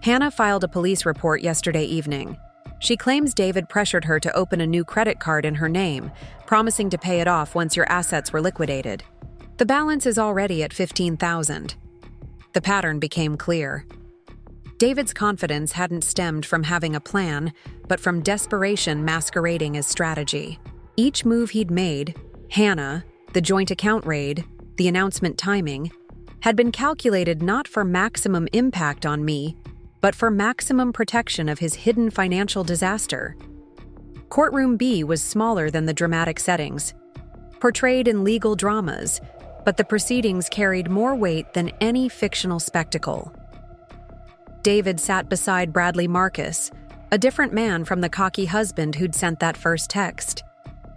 "Hannah filed a police report yesterday evening. She claims David pressured her to open a new credit card in her name, promising to pay it off once your assets were liquidated. The balance is already at $15,000. The pattern became clear. David's confidence hadn't stemmed from having a plan, but from desperation masquerading as strategy. Each move he'd made, Hannah, the joint account raid, the announcement timing, had been calculated not for maximum impact on me, but for maximum protection of his hidden financial disaster. Courtroom B was smaller than the dramatic settings, portrayed in legal dramas, but the proceedings carried more weight than any fictional spectacle. David sat beside Bradley Marcus, a different man from the cocky husband who'd sent that first text.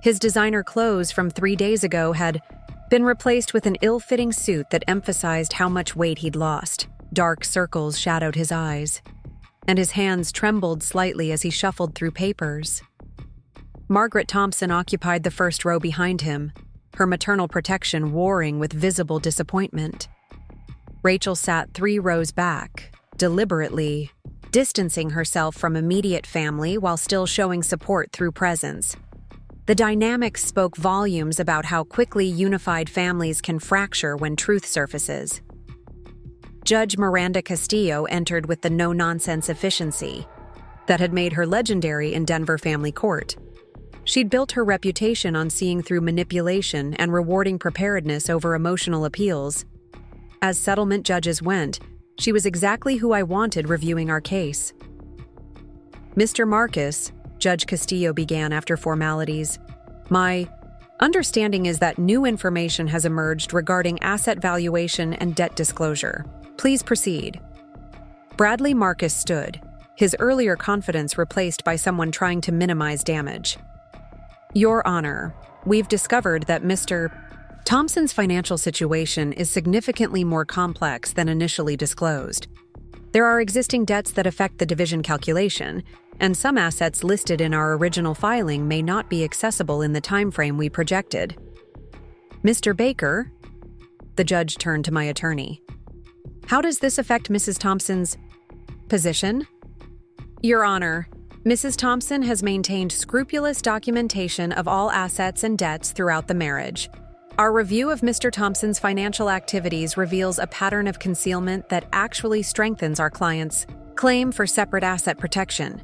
His designer clothes from 3 days ago had been replaced with an ill-fitting suit that emphasized how much weight he'd lost. Dark circles shadowed his eyes, and his hands trembled slightly as he shuffled through papers. Margaret Thompson occupied the first row behind him, her maternal protection warring with visible disappointment. Rachel sat 3 rows back, deliberately distancing herself from immediate family while still showing support through presence. The dynamics spoke volumes about how quickly unified families can fracture when truth surfaces. Judge Miranda Castillo entered with the no-nonsense efficiency that had made her legendary in Denver family court. She'd built her reputation on seeing through manipulation and rewarding preparedness over emotional appeals. As settlement judges went, she was exactly who I wanted reviewing our case. "Mr. Marcus," Judge Castillo began after formalities, "my understanding is that new information has emerged regarding asset valuation and debt disclosure. Please proceed." Bradley Marcus stood, his earlier confidence replaced by someone trying to minimize damage. "Your Honor, we've discovered that Mr. Thompson's financial situation is significantly more complex than initially disclosed. There are existing debts that affect the division calculation, and some assets listed in our original filing may not be accessible in the timeframe we projected." "Mr. Baker?" The judge turned to my attorney. "How does this affect Mrs. Thompson's position?" "Your Honor, Mrs. Thompson has maintained scrupulous documentation of all assets and debts throughout the marriage. Our review of Mr. Thompson's financial activities reveals a pattern of concealment that actually strengthens our client's claim for separate asset protection."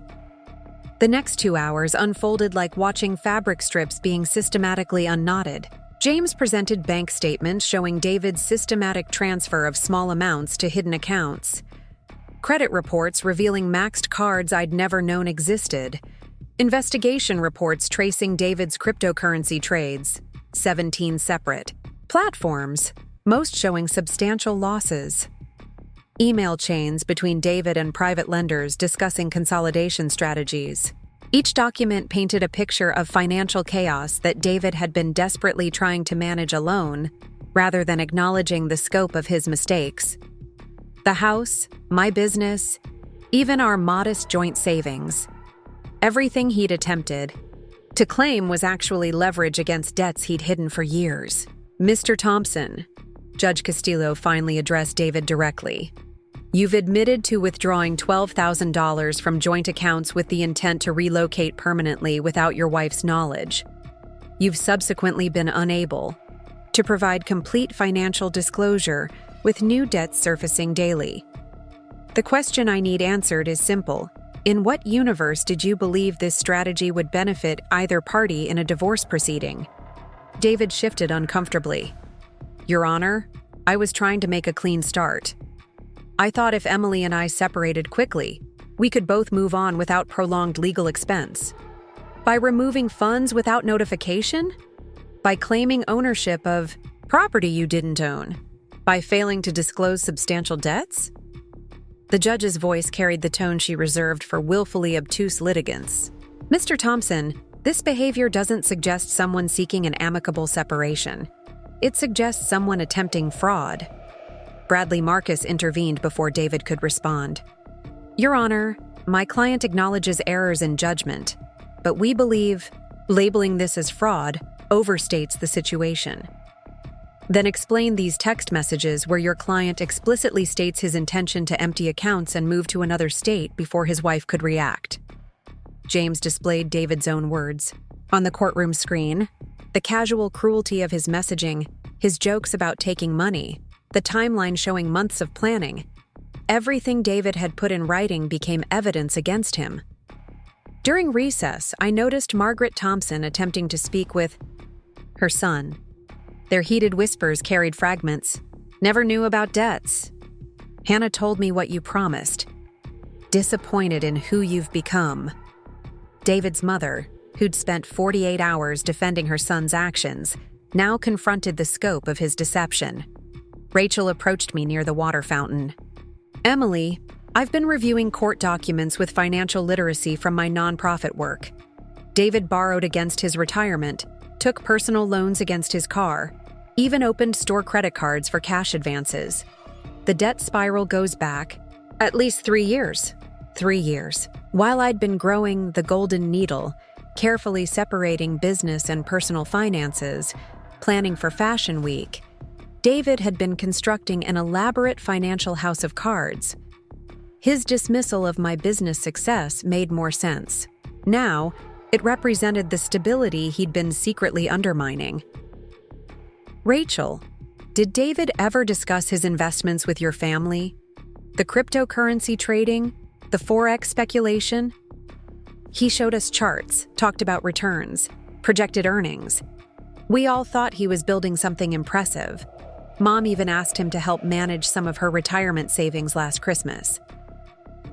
The next 2 hours unfolded like watching fabric strips being systematically unknotted. James presented bank statements showing David's systematic transfer of small amounts to hidden accounts. Credit reports revealing maxed cards I'd never known existed. Investigation reports tracing David's cryptocurrency trades, 17 separate platforms, most showing substantial losses. email chains between David and private lenders discussing consolidation strategies. Each document painted a picture of financial chaos that David had been desperately trying to manage alone, rather than acknowledging the scope of his mistakes. The house, my business, even our modest joint savings. Everything he'd attempted to claim was actually leverage against debts he'd hidden for years. "Mr. Thompson," Judge Castillo finally addressed David directly, "you've admitted to withdrawing $12,000 from joint accounts with the intent to relocate permanently without your wife's knowledge. You've subsequently been unable to provide complete financial disclosure with new debts surfacing daily. The question I need answered is simple. In what universe did you believe this strategy would benefit either party in a divorce proceeding?" David shifted uncomfortably. "Your Honor, I was trying to make a clean start. I thought if Emily and I separated quickly, we could both move on without prolonged legal expense. By removing funds without notification? By claiming ownership of property you didn't own? By failing to disclose substantial debts?" The judge's voice carried the tone she reserved for willfully obtuse litigants. "Mr. Thompson, this behavior doesn't suggest someone seeking an amicable separation. It suggests someone attempting fraud." Bradley Marcus intervened before David could respond. "Your Honor, my client acknowledges errors in judgment, but we believe labeling this as fraud overstates the situation." "Then explain these text messages where your client explicitly states his intention to empty accounts and move to another state before his wife could react." James displayed David's own words. On the courtroom screen, the casual cruelty of his messaging, his jokes about taking money, the timeline showing months of planning, everything David had put in writing became evidence against him. During recess, I noticed Margaret Thompson attempting to speak with her son. Their heated whispers carried fragments. "Never knew about debts. Hannah told me what you promised. Disappointed in who you've become." David's mother, who'd spent 48 hours defending her son's actions, now confronted the scope of his deception. Rachel approached me near the water fountain. "Emily, I've been reviewing court documents with financial literacy from my nonprofit work. David borrowed against his retirement, took personal loans against his car, even opened store credit cards for cash advances. The debt spiral goes back at least 3 years. 3 years. While I'd been growing the golden needle, carefully separating business and personal finances, planning for Fashion Week, David had been constructing an elaborate financial house of cards. His dismissal of my business success made more sense. Now, it represented the stability he'd been secretly undermining." "Rachel, did David ever discuss his investments with your family? The cryptocurrency trading? The Forex speculation?" "He showed us charts, talked about returns, projected earnings. We all thought he was building something impressive. Mom even asked him to help manage some of her retirement savings last Christmas."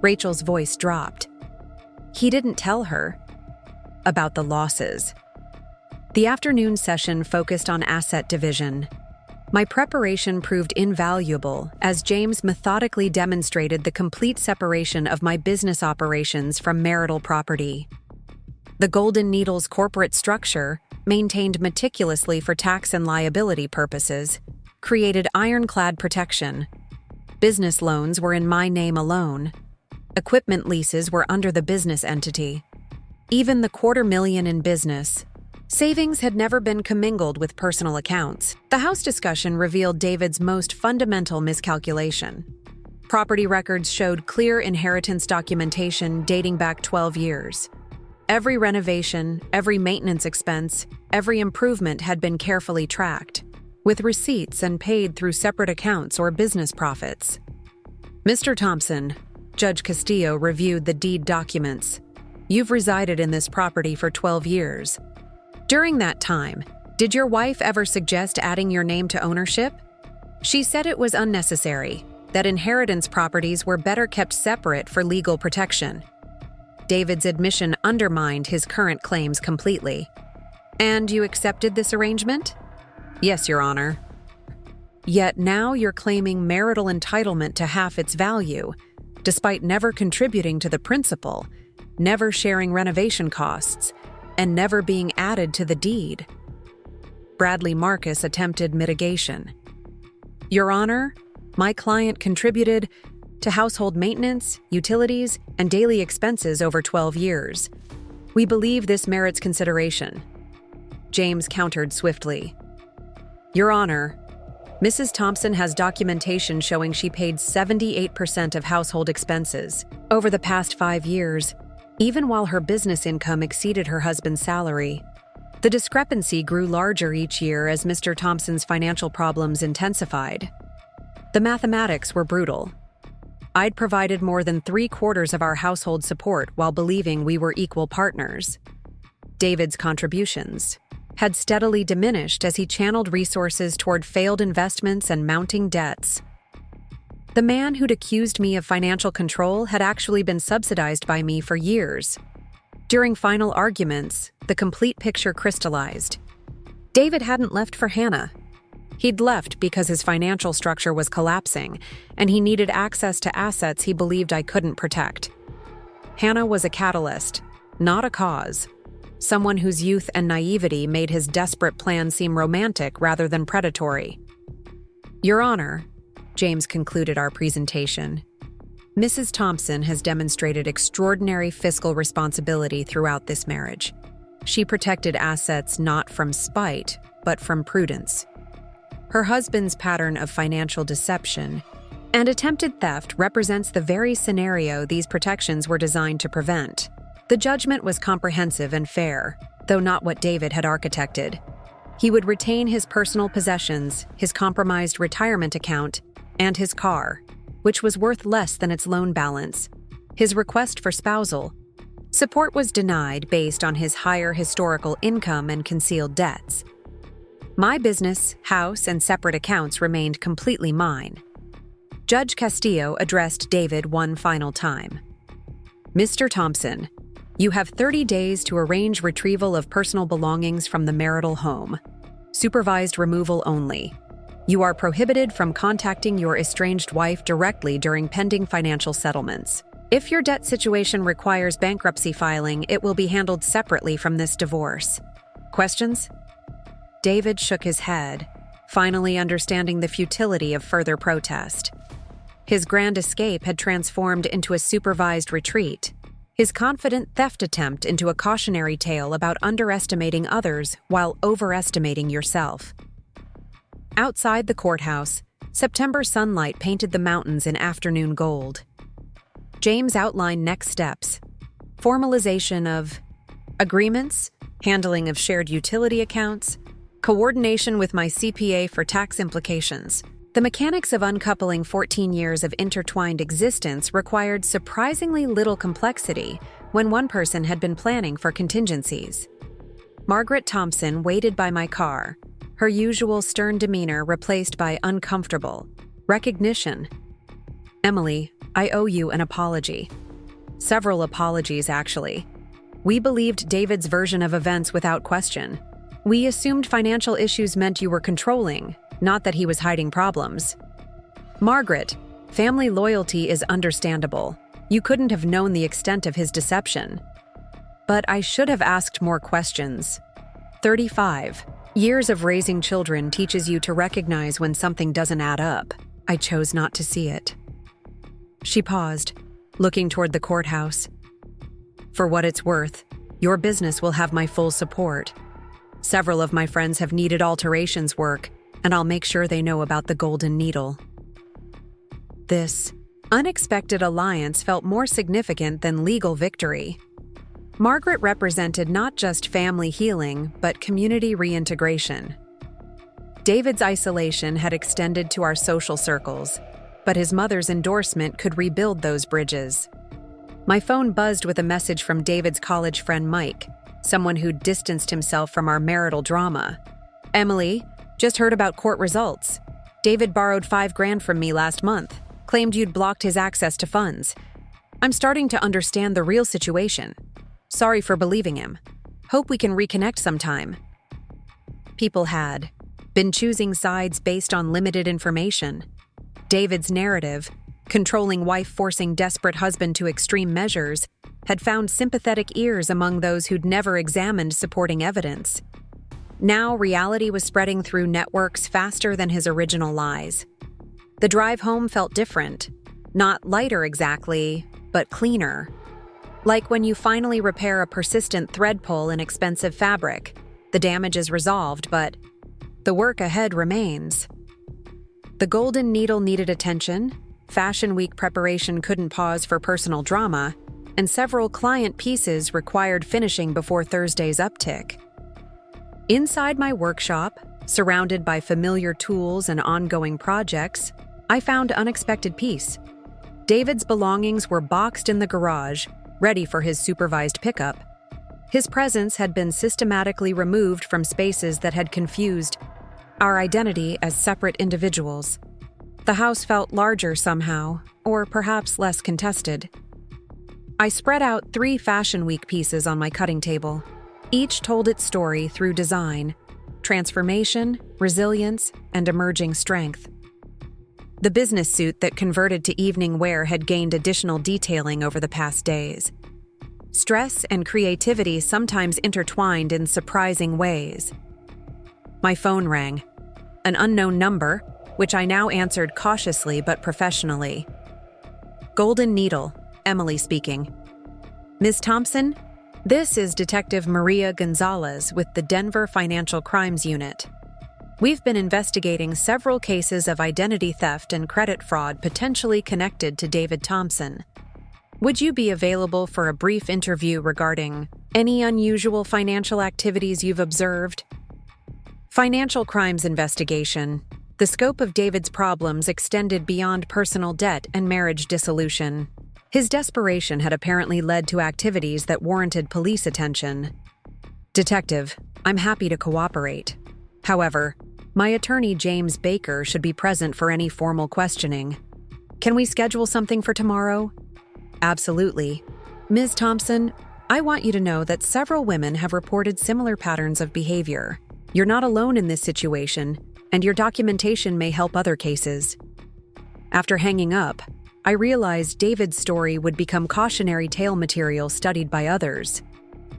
Rachel's voice dropped. "He didn't tell her about the losses." The afternoon session focused on asset division. My preparation proved invaluable as James methodically demonstrated the complete separation of my business operations from marital property. The Golden Needle's corporate structure, maintained meticulously for tax and liability purposes, created ironclad protection. Business loans were in my name alone. Equipment leases were under the business entity. Even the $250,000 in business savings had never been commingled with personal accounts. The house discussion revealed David's most fundamental miscalculation. Property records showed clear inheritance documentation dating back 12 years. Every renovation, every maintenance expense, every improvement had been carefully tracked, with receipts and paid through separate accounts or business profits. "Mr. Thompson," Judge Castillo reviewed the deed documents. "You've resided in this property for 12 years. During that time, did your wife ever suggest adding your name to ownership?" "She said it was unnecessary, that inheritance properties were better kept separate for legal protection." David's admission undermined his current claims completely. "And you accepted this arrangement?" "Yes, Your Honor." Yet now you're claiming marital entitlement to half its value, despite never contributing to the principal, never sharing renovation costs, and never being added to the deed. Bradley Marcus attempted mitigation. Your Honor, my client contributed to household maintenance, utilities, and daily expenses over 12 years. We believe this merits consideration. James countered swiftly. Your Honor, Mrs. Thompson has documentation showing she paid 78% of household expenses over the past 5 years, even while her business income exceeded her husband's salary. The discrepancy grew larger each year as Mr. Thompson's financial problems intensified. The mathematics were brutal. I'd provided more than 3/4 of our household support while believing we were equal partners. David's contributions had steadily diminished as he channeled resources toward failed investments and mounting debts. The man who'd accused me of financial control had actually been subsidized by me for years. During final arguments, the complete picture crystallized. David hadn't left for Hannah. He'd left because his financial structure was collapsing, and he needed access to assets he believed I couldn't protect. Hannah was a catalyst, not a cause. Someone whose youth and naivety made his desperate plan seem romantic rather than predatory. Your Honor, James concluded our presentation, Mrs. Thompson has demonstrated extraordinary fiscal responsibility throughout this marriage. She protected assets not from spite, but from prudence. Her husband's pattern of financial deception and attempted theft represents the very scenario these protections were designed to prevent. The judgment was comprehensive and fair, though not what David had architected. He would retain his personal possessions, his compromised retirement account, and his car, which was worth less than its loan balance. His request for spousal support was denied based on his higher historical income and concealed debts. My business, house, and separate accounts remained completely mine. Judge Castillo addressed David one final time. Mr. Thompson, you have 30 days to arrange retrieval of personal belongings from the marital home. Supervised removal only. You are prohibited from contacting your estranged wife directly during pending financial settlements. If your debt situation requires bankruptcy filing, it will be handled separately from this divorce. Questions? David shook his head, finally understanding the futility of further protest. His grand escape had transformed into a supervised retreat, his confident theft attempt into a cautionary tale about underestimating others while overestimating yourself. Outside the courthouse, September sunlight painted the mountains in afternoon gold. James outlined next steps: formalization of agreements, handling of shared utility accounts, coordination with my CPA for tax implications. The mechanics of uncoupling 14 years of intertwined existence required surprisingly little complexity when one person had been planning for contingencies. Margaret Thompson waited by my car, her usual stern demeanor replaced by uncomfortable recognition. Emily, I owe you an apology. Several apologies, actually. We believed David's version of events without question. We assumed financial issues meant you were controlling, not that he was hiding problems. Margaret, family loyalty is understandable. You couldn't have known the extent of his deception. But I should have asked more questions. 35 years of raising children teaches you to recognize when something doesn't add up. I chose not to see it. She paused, looking toward the courthouse. For what it's worth, your business will have my full support. Several of my friends have needed alterations work, and I'll make sure they know about the Golden Needle. This unexpected alliance felt more significant than legal victory. Margaret represented not just family healing, but community reintegration. David's isolation had extended to our social circles, but his mother's endorsement could rebuild those bridges. My phone buzzed with a message from David's college friend Mike, someone who'd distanced himself from our marital drama. Emily, just heard about court results. David borrowed $5,000 from me last month, claimed you'd blocked his access to funds. I'm starting to understand the real situation. Sorry for believing him. Hope we can reconnect sometime. People had. been choosing sides based on limited information. David's narrative, controlling wife forcing desperate husband to extreme measures, had found sympathetic ears among those who'd never examined supporting evidence. Now, reality was spreading through networks faster than his original lies. The drive home felt different. Not lighter exactly, but cleaner. Like when you finally repair a persistent thread pull in expensive fabric. The damage is resolved, but the work ahead remains. The golden needle needed attention, Fashion Week preparation couldn't pause for personal drama, and several client pieces required finishing before Thursday's uptick. Inside my workshop, surrounded by familiar tools and ongoing projects, I found unexpected peace. David's belongings were boxed in the garage, ready for his supervised pickup. His presence had been systematically removed from spaces that had confused our identity as separate individuals. The house felt larger somehow, or perhaps less contested. I spread out 3 Fashion Week pieces on my cutting table. Each told its story through design, transformation, resilience, and emerging strength. The business suit that converted to evening wear had gained additional detailing over the past days. Stress and creativity sometimes intertwined in surprising ways. My phone rang. An unknown number, which I now answered cautiously but professionally. Golden Needle, Emily speaking. Ms. Thompson, this is Detective Maria Gonzalez with the Denver Financial Crimes Unit. We've been investigating several cases of identity theft and credit fraud potentially connected to David Thompson. Would you be available for a brief interview regarding any unusual financial activities you've observed? Financial crimes investigation. The scope of David's problems extended beyond personal debt and marriage dissolution. His desperation had apparently led to activities that warranted police attention. Detective, I'm happy to cooperate. However, my attorney James Baker should be present for any formal questioning. Can we schedule something for tomorrow? Absolutely. Ms. Thompson, I want you to know that several women have reported similar patterns of behavior. You're not alone in this situation, and your documentation may help other cases. After hanging up, I realized David's story would become cautionary tale material studied by others.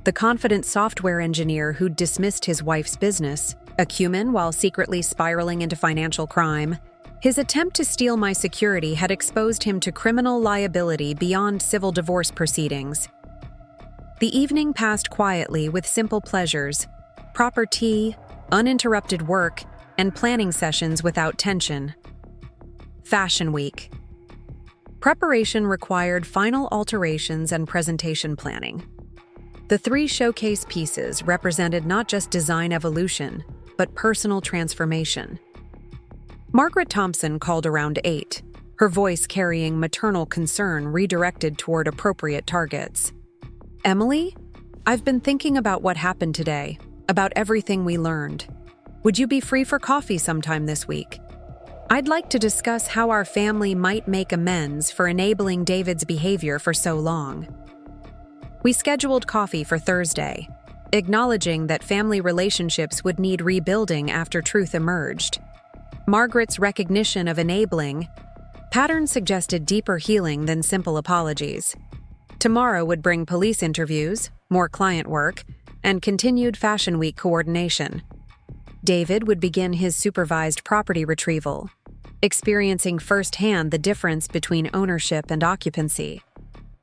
The confident software engineer who'd dismissed his wife's business, acumen while secretly spiraling into financial crime, his attempt to steal my security had exposed him to criminal liability beyond civil divorce proceedings. The evening passed quietly with simple pleasures, proper tea, uninterrupted work, and planning sessions without tension. Fashion Week. Preparation required final alterations and presentation planning. The 3 showcase pieces represented not just design evolution, but personal transformation. Margaret Thompson called around 8, her voice carrying maternal concern redirected toward appropriate targets. Emily, I've been thinking about what happened today, about everything we learned. Would you be free for coffee sometime this week? I'd like to discuss how our family might make amends for enabling David's behavior for so long. We scheduled coffee for Thursday, acknowledging that family relationships would need rebuilding after truth emerged. Margaret's recognition of enabling patterns suggested deeper healing than simple apologies. Tomorrow would bring police interviews, more client work, and continued Fashion Week coordination. David would begin his supervised property retrieval, experiencing firsthand the difference between ownership and occupancy.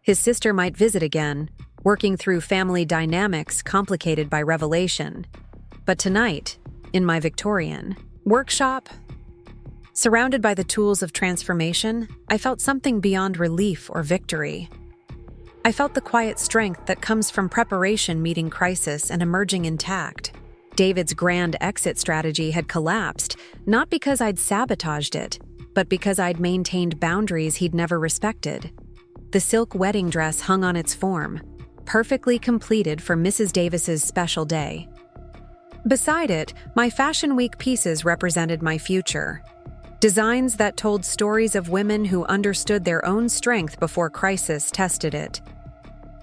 His sister might visit again, working through family dynamics complicated by revelation. But tonight, in my Victorian workshop, surrounded by the tools of transformation, I felt something beyond relief or victory. I felt the quiet strength that comes from preparation meeting crisis and emerging intact. David's grand exit strategy had collapsed, not because I'd sabotaged it, but because I'd maintained boundaries he'd never respected. The silk wedding dress hung on its form, perfectly completed for Mrs. Davis's special day. Beside it, my Fashion Week pieces represented my future. Designs that told stories of women who understood their own strength before crisis tested it.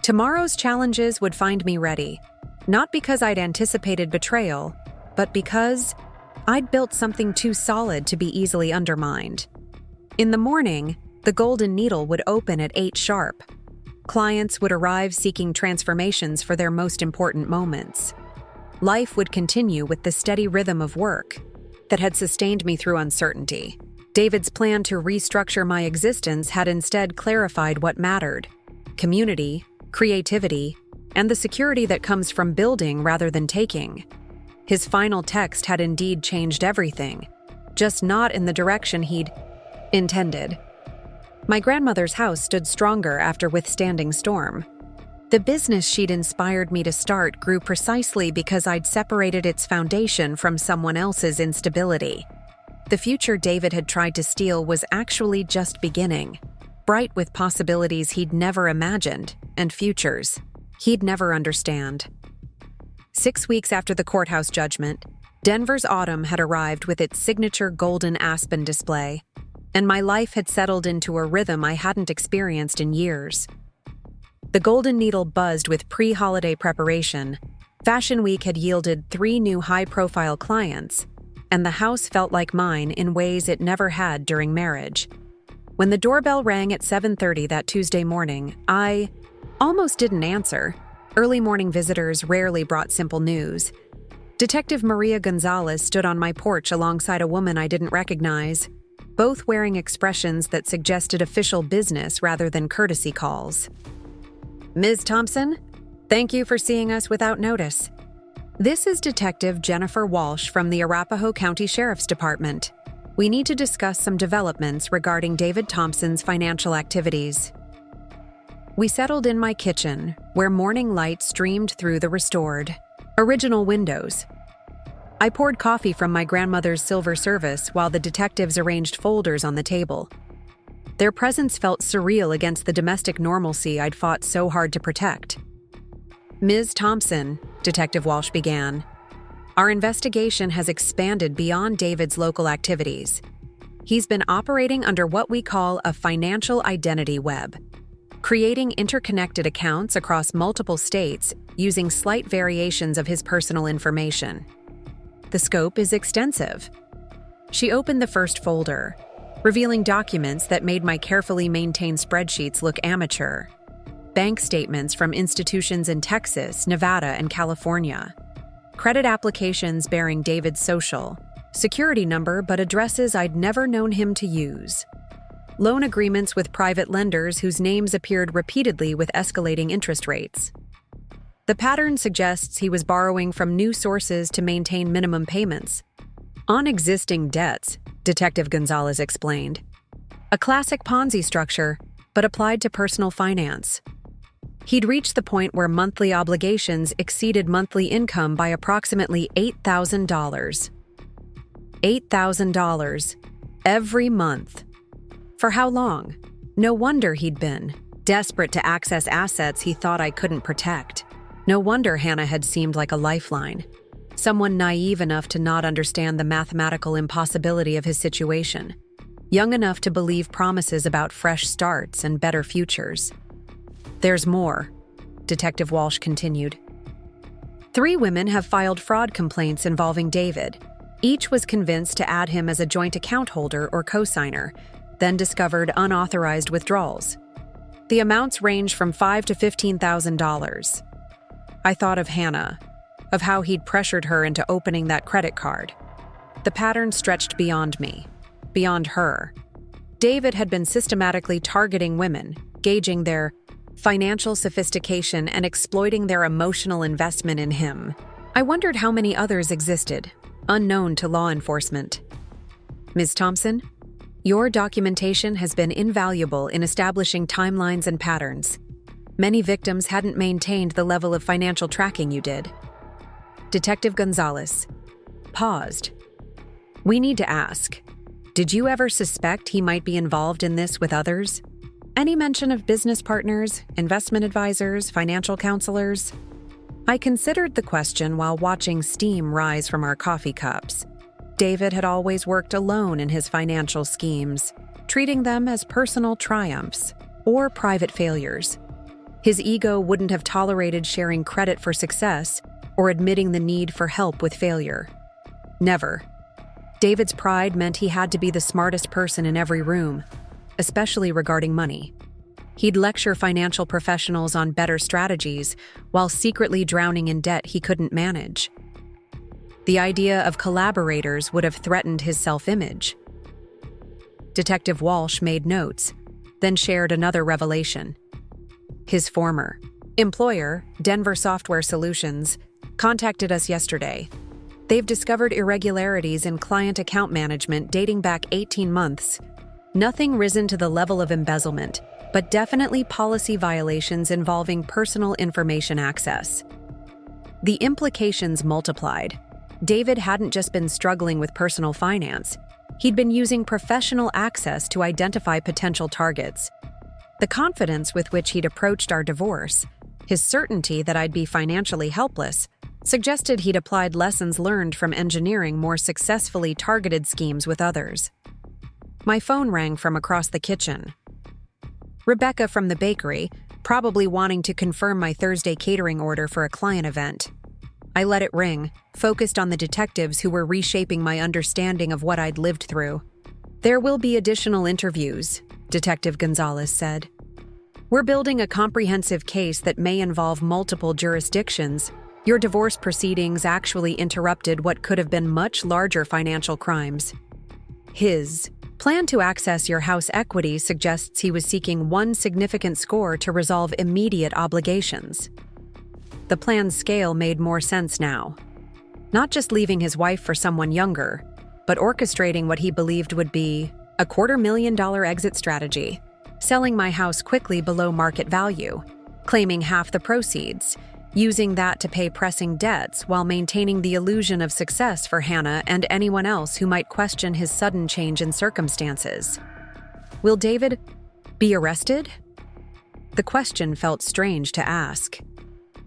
Tomorrow's challenges would find me ready, not because I'd anticipated betrayal, but because I'd built something too solid to be easily undermined. In the morning, the Golden Needle would open at 8 sharp. Clients would arrive seeking transformations for their most important moments. Life would continue with the steady rhythm of work that had sustained me through uncertainty. David's plan to restructure my existence had instead clarified what mattered: community, creativity, and the security that comes from building rather than taking. His final text had indeed changed everything, just not in the direction he'd intended. My grandmother's house stood stronger after withstanding storm. The business she'd inspired me to start grew precisely because I'd separated its foundation from someone else's instability. The future David had tried to steal was actually just beginning, bright with possibilities he'd never imagined and futures he'd never understand. 6 weeks after the courthouse judgment, Denver's autumn had arrived with its signature golden aspen display, and my life had settled into a rhythm I hadn't experienced in years. The Golden Needle buzzed with pre-holiday preparation. Fashion Week had yielded 3 new high-profile clients, and the house felt like mine in ways it never had during marriage. When the doorbell rang at 7:30 that Tuesday morning, I almost didn't answer. Early morning visitors rarely brought simple news. Detective Maria Gonzalez stood on my porch alongside a woman I didn't recognize, both wearing expressions that suggested official business rather than courtesy calls. "Ms. Thompson, thank you for seeing us without notice. This is Detective Jennifer Walsh from the Arapahoe County Sheriff's Department. We need to discuss some developments regarding David Thompson's financial activities." We settled in my kitchen, where morning light streamed through the restored, original windows. I poured coffee from my grandmother's silver service while the detectives arranged folders on the table. Their presence felt surreal against the domestic normalcy I'd fought so hard to protect. "Ms. Thompson," Detective Walsh began, "our investigation has expanded beyond David's local activities. He's been operating under what we call a financial identity web, creating interconnected accounts across multiple states using slight variations of his personal information. The scope is extensive." She opened the first folder, revealing documents that made my carefully maintained spreadsheets look amateur. Bank statements from institutions in Texas, Nevada, and California. Credit applications bearing David's social, security number but addresses I'd never known him to use. Loan agreements with private lenders whose names appeared repeatedly with escalating interest rates. The pattern suggests he was borrowing from new sources to maintain minimum payments on existing debts, Detective Gonzalez explained. A classic Ponzi structure, but applied to personal finance. He'd reached the point where monthly obligations exceeded monthly income by approximately $8,000. $8,000 every month. For how long? No wonder he'd been desperate to access assets he thought I couldn't protect. No wonder Hannah had seemed like a lifeline. Someone naive enough to not understand the mathematical impossibility of his situation. Young enough to believe promises about fresh starts and better futures. "There's more," Detective Walsh continued. 3 women have filed fraud complaints involving David. Each was convinced to add him as a joint account holder or co-signer, then discovered unauthorized withdrawals. The amounts range from $5,000 to $15,000. I thought of Hannah, of how he'd pressured her into opening that credit card. The pattern stretched beyond me, beyond her. David had been systematically targeting women, gauging their financial sophistication and exploiting their emotional investment in him. I wondered how many others existed, unknown to law enforcement. "Ms. Thompson, your documentation has been invaluable in establishing timelines and patterns. Many victims hadn't maintained the level of financial tracking you did." Detective Gonzalez paused. "We need to ask, did you ever suspect he might be involved in this with others? Any mention of business partners, investment advisors, financial counselors?" I considered the question while watching steam rise from our coffee cups. David had always worked alone in his financial schemes, treating them as personal triumphs or private failures. His ego wouldn't have tolerated sharing credit for success or admitting the need for help with failure. Never. David's pride meant he had to be the smartest person in every room, especially regarding money. He'd lecture financial professionals on better strategies while secretly drowning in debt he couldn't manage. The idea of collaborators would have threatened his self-image. Detective Walsh made notes, then shared another revelation. His former employer, Denver Software Solutions, contacted us yesterday. They've discovered irregularities in client account management dating back 18 months. Nothing risen to the level of embezzlement, but definitely policy violations involving personal information access. The implications multiplied. David hadn't just been struggling with personal finance. He'd been using professional access to identify potential targets. The confidence with which he'd approached our divorce, his certainty that I'd be financially helpless, suggested he'd applied lessons learned from engineering more successfully targeted schemes with others. My phone rang from across the kitchen. Rebecca from the bakery, probably wanting to confirm my Thursday catering order for a client event. I let it ring, focused on the detectives who were reshaping my understanding of what I'd lived through. There will be additional interviews, Detective Gonzalez said. We're building a comprehensive case that may involve multiple jurisdictions. Your divorce proceedings actually interrupted what could have been much larger financial crimes. His plan to access your house equity suggests he was seeking one significant score to resolve immediate obligations. The plan's scale made more sense now. Not just leaving his wife for someone younger, but orchestrating what he believed would be a $250,000 exit strategy, selling my house quickly below market value, claiming half the proceeds, using that to pay pressing debts while maintaining the illusion of success for Hannah and anyone else who might question his sudden change in circumstances. Will David be arrested? The question felt strange to ask.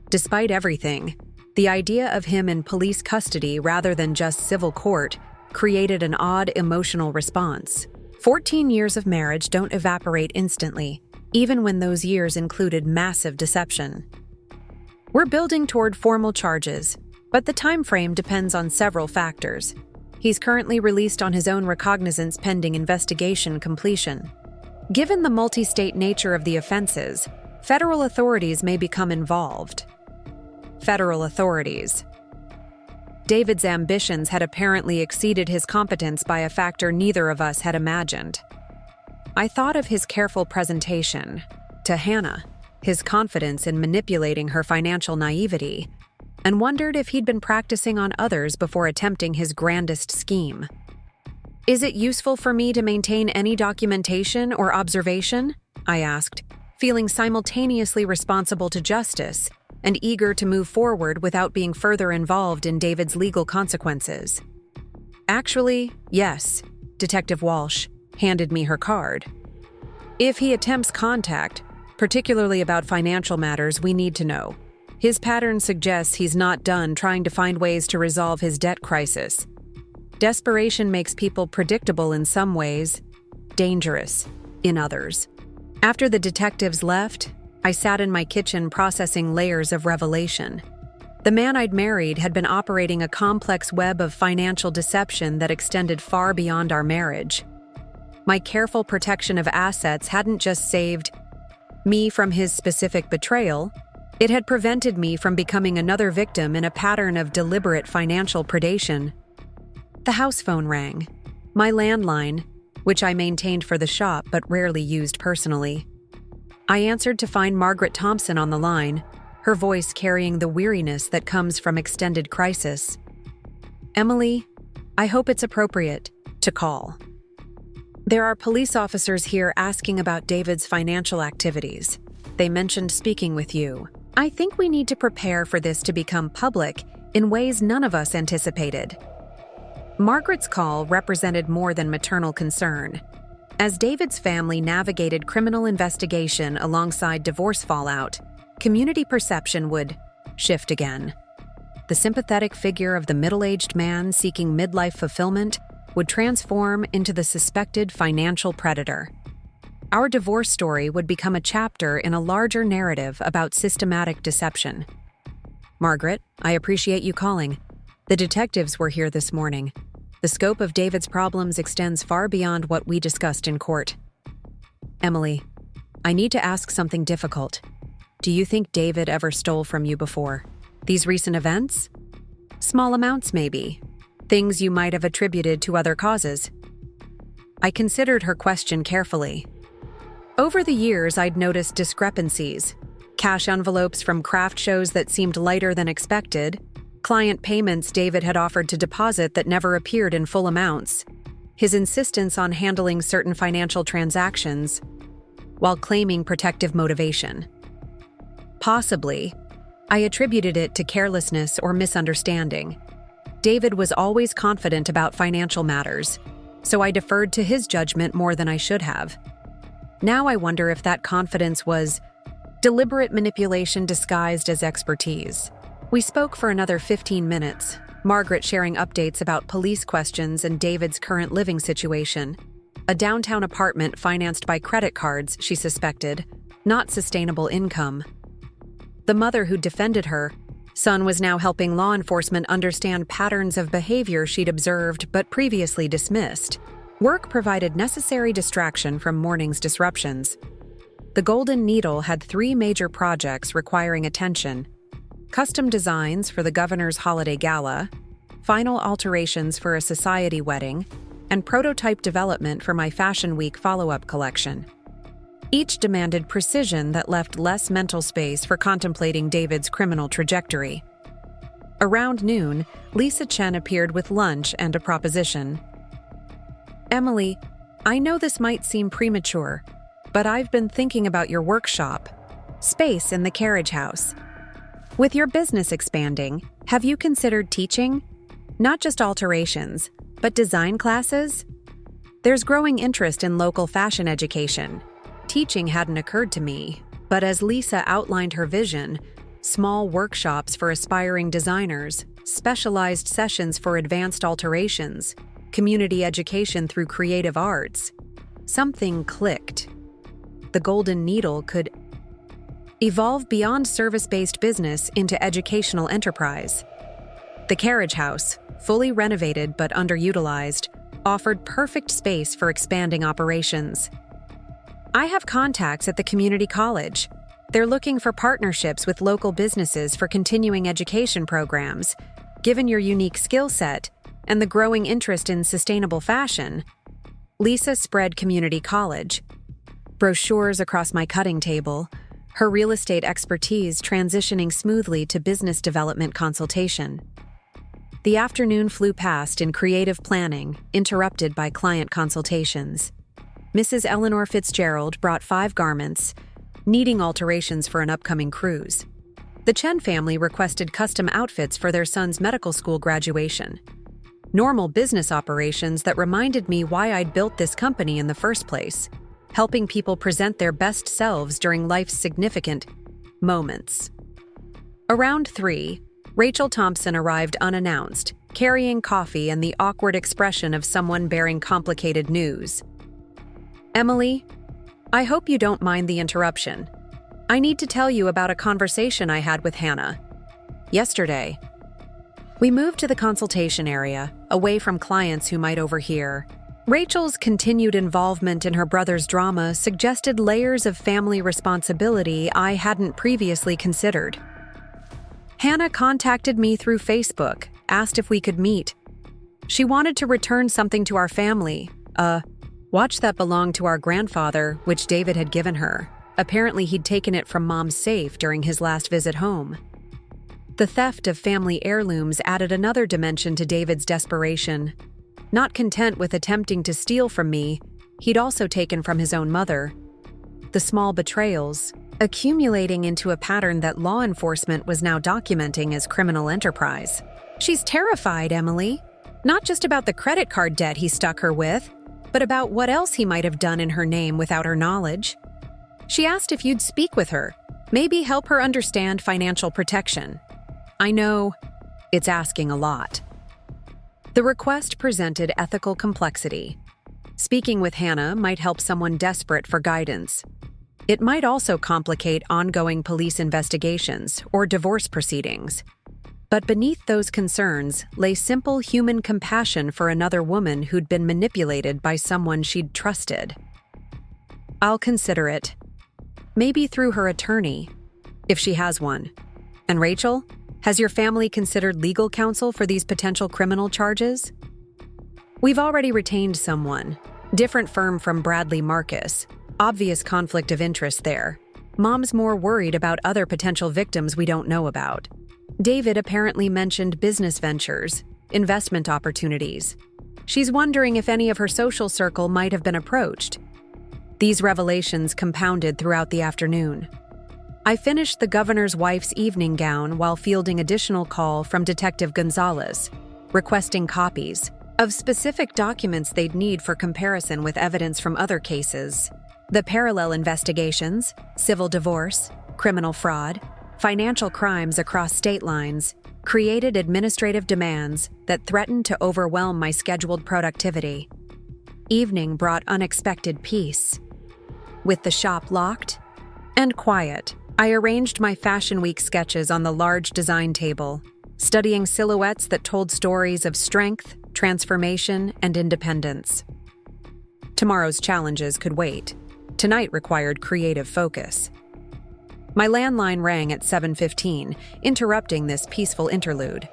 Despite everything, the idea of him in police custody rather than just civil court created an odd emotional response. 14 years of marriage don't evaporate instantly, even when those years included massive deception. We're building toward formal charges, but the time frame depends on several factors. He's currently released on his own recognizance pending investigation completion. Given the multi-state nature of the offenses, federal authorities may become involved. Federal authorities. David's ambitions had apparently exceeded his competence by a factor neither of us had imagined. I thought of his careful presentation to Hannah, his confidence in manipulating her financial naivety, and wondered if he'd been practicing on others before attempting his grandest scheme. Is it useful for me to maintain any documentation or observation? I asked, feeling simultaneously responsible to justice and eager to move forward without being further involved in David's legal consequences. Actually, yes, Detective Walsh handed me her card. If he attempts contact, particularly about financial matters, we need to know. His pattern suggests he's not done trying to find ways to resolve his debt crisis. Desperation makes people predictable in some ways, dangerous in others. After the detectives left, I sat in my kitchen processing layers of revelation. The man I'd married had been operating a complex web of financial deception that extended far beyond our marriage. My careful protection of assets hadn't just saved me from his specific betrayal, it had prevented me from becoming another victim in a pattern of deliberate financial predation. The house phone rang. My landline, which I maintained for the shop but rarely used personally. I answered to find Margaret Thompson on the line, her voice carrying the weariness that comes from extended crisis. Emily, I hope it's appropriate to call. There are police officers here asking about David's financial activities. They mentioned speaking with you. I think we need to prepare for this to become public in ways none of us anticipated. Margaret's call represented more than maternal concern. As David's family navigated criminal investigation alongside divorce fallout, community perception would shift again. The sympathetic figure of the middle-aged man seeking midlife fulfillment would transform into the suspected financial predator. Our divorce story would become a chapter in a larger narrative about systematic deception. Margaret, I appreciate you calling. The detectives were here this morning. The scope of David's problems extends far beyond what we discussed in court. Emily, I need to ask something difficult. Do you think David ever stole from you before? These recent events? Small amounts, maybe. Things you might have attributed to other causes. I considered her question carefully. Over the years, I'd noticed discrepancies. Cash envelopes from craft shows that seemed lighter than expected, client payments David had offered to deposit that never appeared in full amounts, his insistence on handling certain financial transactions, while claiming protective motivation. Possibly, I attributed it to carelessness or misunderstanding. David was always confident about financial matters, so I deferred to his judgment more than I should have. Now I wonder if that confidence was deliberate manipulation disguised as expertise. We spoke for another 15 minutes, Margaret sharing updates about police questions and David's current living situation. A downtown apartment financed by credit cards, she suspected, not sustainable income. The mother who defended her son was now helping law enforcement understand patterns of behavior she'd observed but previously dismissed. Work provided necessary distraction from morning's disruptions. The Golden Needle had 3 major projects requiring attention: custom designs for the governor's holiday gala, final alterations for a society wedding, and prototype development for my Fashion Week follow-up collection. Each demanded precision that left less mental space for contemplating David's criminal trajectory. Around noon, Lisa Chen appeared with lunch and a proposition. Emily, I know this might seem premature, but I've been thinking about your workshop space in the carriage house. With your business expanding, have you considered teaching? Not just alterations, but design classes? There's growing interest in local fashion education. Teaching hadn't occurred to me, but as Lisa outlined her vision, small workshops for aspiring designers, specialized sessions for advanced alterations, community education through creative arts, something clicked. The Golden Needle could evolve beyond service-based business into educational enterprise. The carriage house, fully renovated but underutilized, offered perfect space for expanding operations. I have contacts at the community college. They're looking for partnerships with local businesses for continuing education programs. Given your unique skill set and the growing interest in sustainable fashion, Lisa spread community college. Brochures across my cutting table, her real estate expertise transitioning smoothly to business development consultation. The afternoon flew past in creative planning, interrupted by client consultations. Mrs. Eleanor Fitzgerald brought 5 garments, needing alterations for an upcoming cruise. The Chen family requested custom outfits for their son's medical school graduation. Normal business operations that reminded me why I'd built this company in the first place, helping people present their best selves during life's significant moments. Around 3, Rachel Thompson arrived unannounced, carrying coffee and the awkward expression of someone bearing complicated news. Emily, I hope you don't mind the interruption. I need to tell you about a conversation I had with Hannah yesterday. We moved to the consultation area, away from clients who might overhear. Rachel's continued involvement in her brother's drama suggested layers of family responsibility I hadn't previously considered. Hannah contacted me through Facebook, asked if we could meet. She wanted to return something to our family, a watch that belonged to our grandfather, which David had given her. Apparently, he'd taken it from Mom's safe during his last visit home. The theft of family heirlooms added another dimension to David's desperation. Not content with attempting to steal from me, he'd also taken from his own mother. The small betrayals, accumulating into a pattern that law enforcement was now documenting as criminal enterprise. She's terrified, Emily. Not just about the credit card debt he stuck her with, but about what else he might have done in her name without her knowledge. She asked if you'd speak with her, maybe help her understand financial protection. I know it's asking a lot. The request presented ethical complexity. Speaking with Hannah might help someone desperate for guidance. It might also complicate ongoing police investigations or divorce proceedings. But beneath those concerns lay simple human compassion for another woman who'd been manipulated by someone she'd trusted. I'll consider it. Maybe through her attorney, if she has one. And Rachel, has your family considered legal counsel for these potential criminal charges? We've already retained someone. Different firm from Bradley Marcus. Obvious conflict of interest there. Mom's more worried about other potential victims we don't know about. David apparently mentioned business ventures, investment opportunities. She's wondering if any of her social circle might have been approached. These revelations compounded throughout the afternoon. I finished the governor's wife's evening gown while fielding additional call from Detective Gonzalez, requesting copies of specific documents they'd need for comparison with evidence from other cases. The parallel investigations, civil divorce, criminal fraud, financial crimes across state lines, created administrative demands that threatened to overwhelm my scheduled productivity. Evening brought unexpected peace. With the shop locked and quiet, I arranged my Fashion Week sketches on the large design table, studying silhouettes that told stories of strength, transformation, and independence. Tomorrow's challenges could wait. Tonight required creative focus. My landline rang at 7:15, interrupting this peaceful interlude.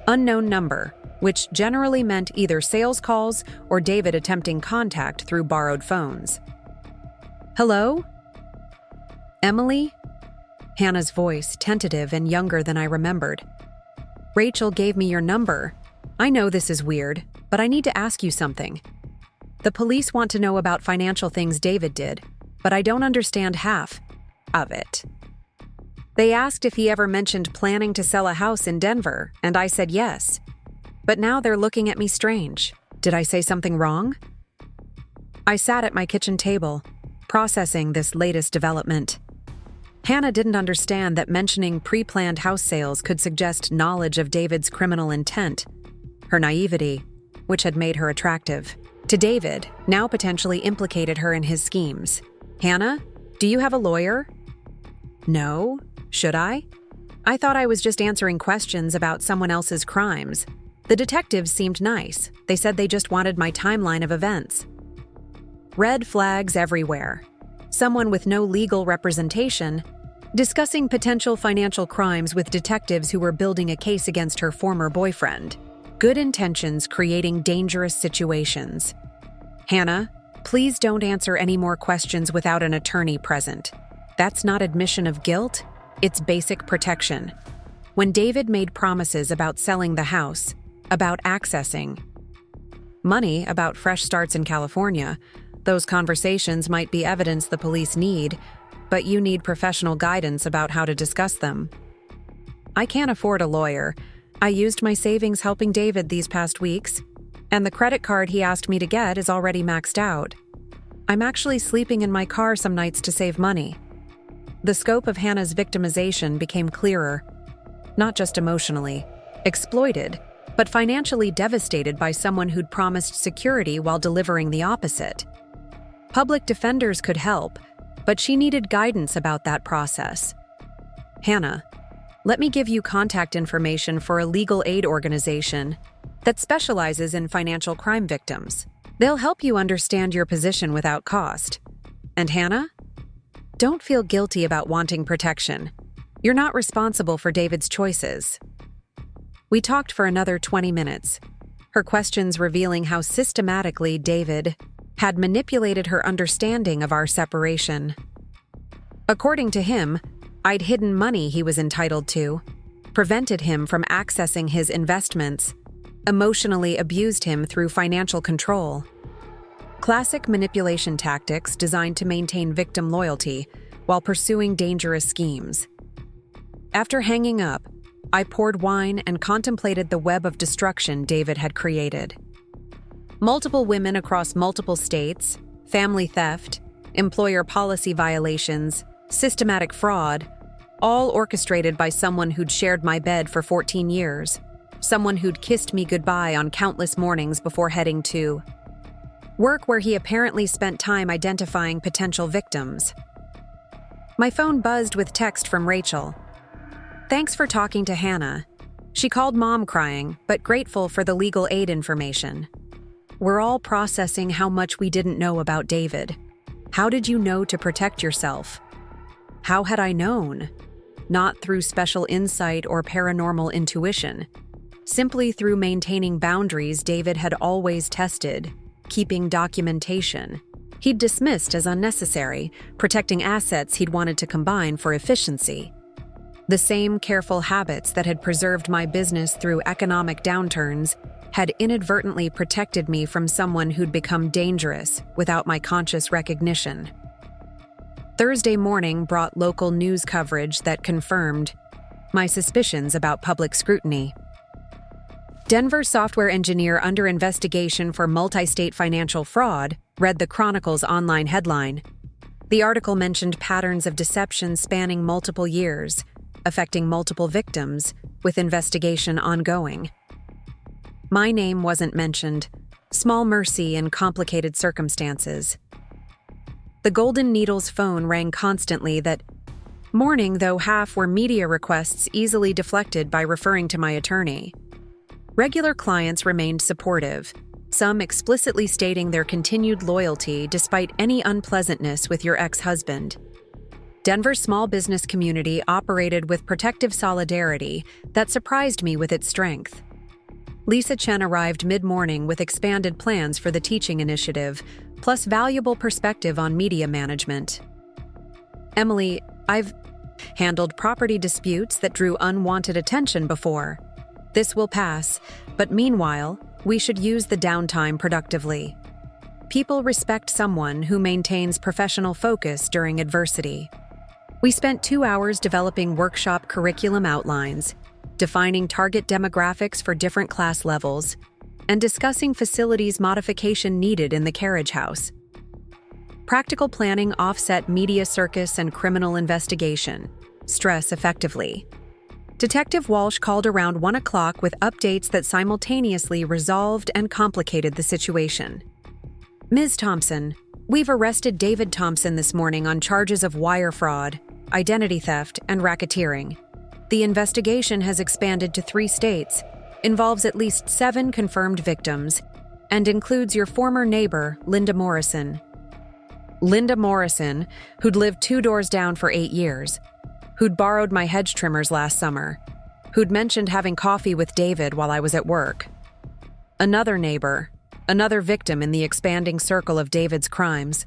Unknown number, which generally meant either sales calls or David attempting contact through borrowed phones. Hello? Emily? Hannah's voice, tentative and younger than I remembered. Rachel gave me your number. I know this is weird, but I need to ask you something. The police want to know about financial things David did, but I don't understand half of it. They asked if he ever mentioned planning to sell a house in Denver, and I said yes. But now they're looking at me strange. Did I say something wrong? I sat at my kitchen table, processing this latest development. Hannah didn't understand that mentioning pre-planned house sales could suggest knowledge of David's criminal intent. Her naivety, which had made her attractive to David, now potentially implicated her in his schemes. Hannah, do you have a lawyer? No. Should I? I thought I was just answering questions about someone else's crimes. The detectives seemed nice. They said they just wanted my timeline of events. Red flags everywhere. Someone with no legal representation, discussing potential financial crimes with detectives who were building a case against her former boyfriend. Good intentions creating dangerous situations. Hannah, please don't answer any more questions without an attorney present. That's not admission of guilt, it's basic protection. When David made promises about selling the house, about accessing money, about fresh starts in California, those conversations might be evidence the police need, but you need professional guidance about how to discuss them. I can't afford a lawyer. I used my savings helping David these past weeks, and the credit card he asked me to get is already maxed out. I'm actually sleeping in my car some nights to save money. The scope of Hannah's victimization became clearer. Not just emotionally exploited, but financially devastated by someone who'd promised security while delivering the opposite. Public defenders could help, but she needed guidance about that process. Hannah, let me give you contact information for a legal aid organization that specializes in financial crime victims. They'll help you understand your position without cost. And Hannah, don't feel guilty about wanting protection. You're not responsible for David's choices. We talked for another 20 minutes, her questions revealing how systematically David had manipulated her understanding of our separation. According to him, I'd hidden money he was entitled to, prevented him from accessing his investments, emotionally abused him through financial control. Classic manipulation tactics designed to maintain victim loyalty while pursuing dangerous schemes. After hanging up, I poured wine and contemplated the web of destruction David had created. Multiple women across multiple states, family theft, employer policy violations, systematic fraud, all orchestrated by someone who'd shared my bed for 14 years, someone who'd kissed me goodbye on countless mornings before heading to work, where he apparently spent time identifying potential victims. My phone buzzed with text from Rachel. Thanks for talking to Hannah. She called Mom crying, but grateful for the legal aid information. We're all processing how much we didn't know about David. How did you know to protect yourself? How had I known? Not through special insight or paranormal intuition. Simply through maintaining boundaries David had always tested, keeping documentation he'd dismissed as unnecessary, protecting assets he'd wanted to combine for efficiency. The same careful habits that had preserved my business through economic downturns had inadvertently protected me from someone who'd become dangerous without my conscious recognition. Thursday morning brought local news coverage that confirmed my suspicions about public scrutiny. Denver software engineer under investigation for multi-state financial fraud, read the Chronicle's online headline. The article mentioned patterns of deception spanning multiple years, affecting multiple victims, with investigation ongoing. My name wasn't mentioned. Small mercy in complicated circumstances. The Golden Needle's phone rang constantly that morning, though half were media requests easily deflected by referring to my attorney. Regular clients remained supportive, some explicitly stating their continued loyalty despite any unpleasantness with your ex-husband. Denver's small business community operated with protective solidarity that surprised me with its strength. Lisa Chen arrived mid-morning with expanded plans for the teaching initiative, plus valuable perspective on media management. Emily, I've handled property disputes that drew unwanted attention before. This will pass, but meanwhile, we should use the downtime productively. People respect someone who maintains professional focus during adversity. We spent 2 hours developing workshop curriculum outlines, defining target demographics for different class levels, and discussing facilities modification needed in the carriage house. Practical planning offset media circus and criminal investigation, stress effectively. Detective Walsh called around 1 o'clock with updates that simultaneously resolved and complicated the situation. Ms. Thompson, we've arrested David Thompson this morning on charges of wire fraud, identity theft, and racketeering. The investigation has expanded to 3 states, involves at least 7 confirmed victims, and includes your former neighbor, Linda Morrison. Linda Morrison, who'd lived 2 doors down for 8 years, who'd borrowed my hedge trimmers last summer, who'd mentioned having coffee with David while I was at work. Another neighbor, another victim in the expanding circle of David's crimes.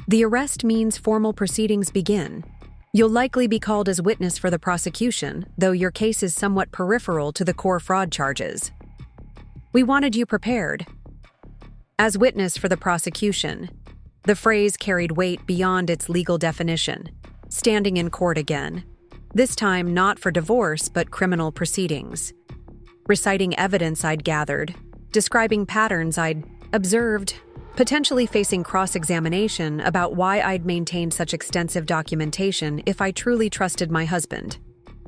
The arrest means formal proceedings begin. You'll likely be called as witness for the prosecution, though your case is somewhat peripheral to the core fraud charges. We wanted you prepared. As witness for the prosecution, the phrase carried weight beyond its legal definition. Standing in court again, this time not for divorce but criminal proceedings. Reciting evidence I'd gathered, describing patterns I'd observed, potentially facing cross-examination about why I'd maintained such extensive documentation if I truly trusted my husband.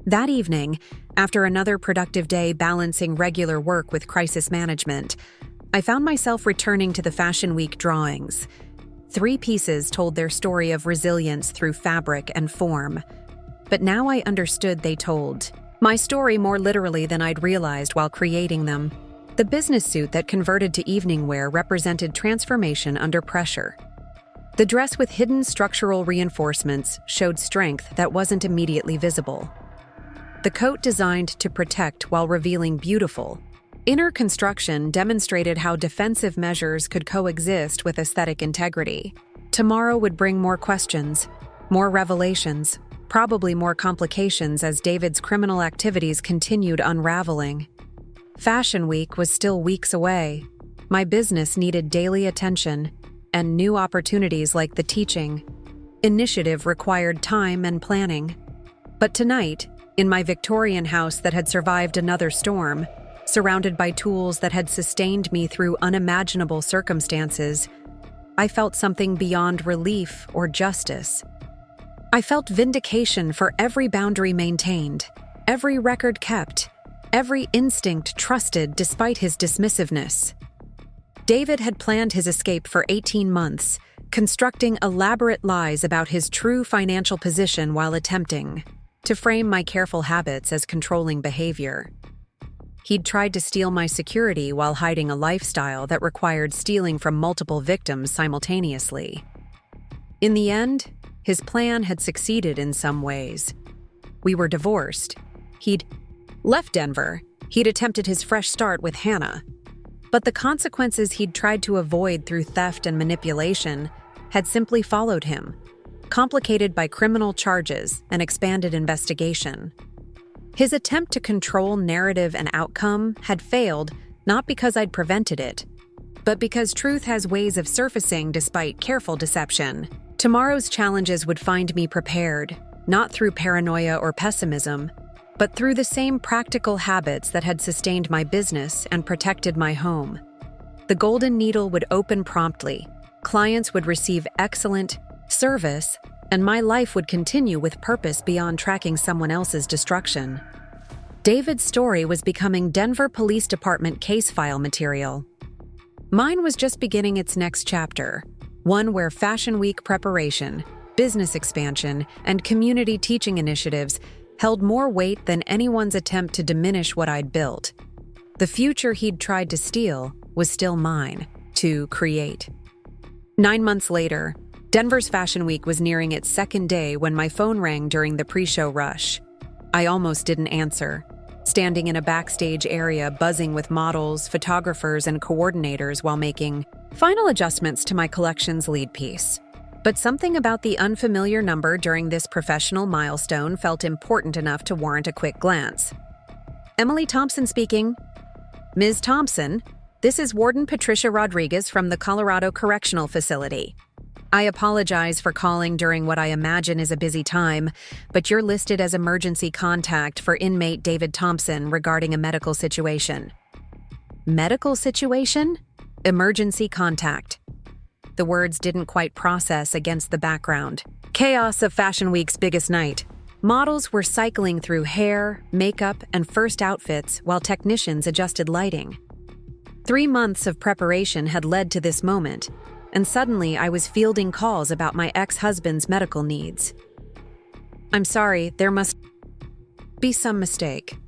That evening, after another productive day balancing regular work with crisis management, I found myself returning to the Fashion Week drawings. 3 pieces told their story of resilience through fabric and form. But now I understood they told my story more literally than I'd realized while creating them. The business suit that converted to evening wear represented transformation under pressure. The dress with hidden structural reinforcements showed strength that wasn't immediately visible. The coat designed to protect while revealing beautiful inner construction demonstrated how defensive measures could coexist with aesthetic integrity. Tomorrow would bring more questions, more revelations, probably more complications as David's criminal activities continued unraveling. Fashion Week was still weeks away. My business needed daily attention, and new opportunities like the teaching initiative required time and planning. But tonight, in my Victorian house that had survived another storm, surrounded by tools that had sustained me through unimaginable circumstances, I felt something beyond relief or justice. I felt vindication for every boundary maintained, every record kept, every instinct trusted despite his dismissiveness. David had planned his escape for 18 months, constructing elaborate lies about his true financial position while attempting to frame my careful habits as controlling behavior. He'd tried to steal my security while hiding a lifestyle that required stealing from multiple victims simultaneously. In the end, his plan had succeeded in some ways. We were divorced. He'd left Denver. He'd attempted his fresh start with Hannah. But the consequences he'd tried to avoid through theft and manipulation had simply followed him, complicated by criminal charges and expanded investigation. His attempt to control narrative and outcome had failed, not because I'd prevented it, but because truth has ways of surfacing despite careful deception. Tomorrow's challenges would find me prepared, not through paranoia or pessimism, but through the same practical habits that had sustained my business and protected my home. The golden needle would open promptly, clients would receive excellent service, and my life would continue with purpose beyond tracking someone else's destruction. David's story was becoming Denver Police Department case file material. Mine was just beginning its next chapter, one where Fashion Week preparation, business expansion, and community teaching initiatives held more weight than anyone's attempt to diminish what I'd built. The future he'd tried to steal was still mine to create. 9 months later, Denver's Fashion Week was nearing its second day when my phone rang during the pre-show rush. I almost didn't answer, standing in a backstage area buzzing with models, photographers, and coordinators while making final adjustments to my collection's lead piece. But something about the unfamiliar number during this professional milestone felt important enough to warrant a quick glance. Emily Thompson speaking. Ms. Thompson, this is Warden Patricia Rodriguez from the Colorado Correctional Facility. I apologize for calling during what I imagine is a busy time, but you're listed as emergency contact for inmate David Thompson regarding a medical situation. Medical situation? Emergency contact. The words didn't quite process against the background. Chaos of Fashion Week's biggest night. Models were cycling through hair, makeup, and first outfits while technicians adjusted lighting. 3 months of preparation had led to this moment, and suddenly I was fielding calls about my ex-husband's medical needs. I'm sorry, there must be some mistake.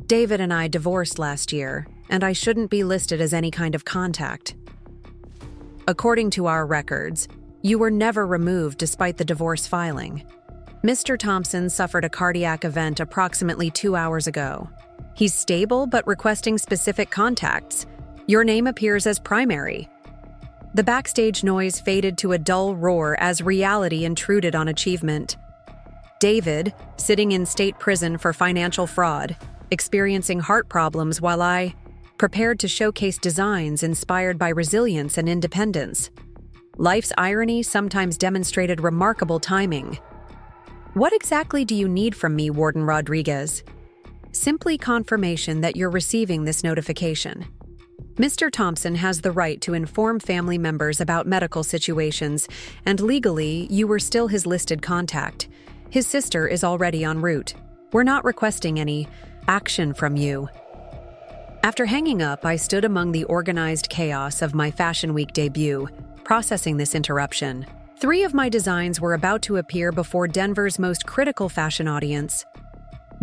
David and I divorced last year, and I shouldn't be listed as any kind of contact. According to our records, you were never removed despite the divorce filing. Mr. Thompson suffered a cardiac event approximately 2 hours ago. He's stable but requesting specific contacts. Your name appears as primary. The backstage noise faded to a dull roar as reality intruded on achievement. David, sitting in state prison for financial fraud, experiencing heart problems while I prepared to showcase designs inspired by resilience and independence. Life's irony sometimes demonstrated remarkable timing. What exactly do you need from me, Warden Rodriguez? Simply confirmation that you're receiving this notification. Mr. Thompson has the right to inform family members about medical situations, and legally, you were still his listed contact. His sister is already en route. We're not requesting any action from you. After hanging up, I stood among the organized chaos of my Fashion Week debut, processing this interruption. 3 of my designs were about to appear before Denver's most critical fashion audience.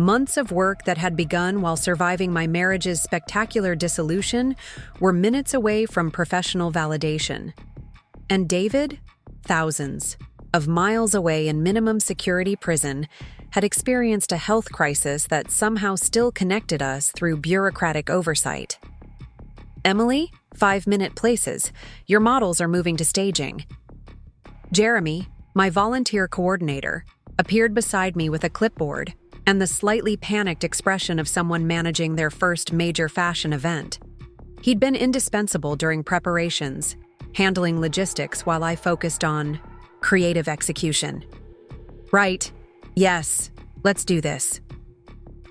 Months of work that had begun while surviving my marriage's spectacular dissolution were minutes away from professional validation. And David, thousands of miles away in minimum security prison, had experienced a health crisis that somehow still connected us through bureaucratic oversight. Emily, 5-minute places. Your models are moving to staging. Jeremy, my volunteer coordinator, appeared beside me with a clipboard and the slightly panicked expression of someone managing their first major fashion event. He'd been indispensable during preparations, handling logistics while I focused on creative execution. Right. Yes. Let's do this.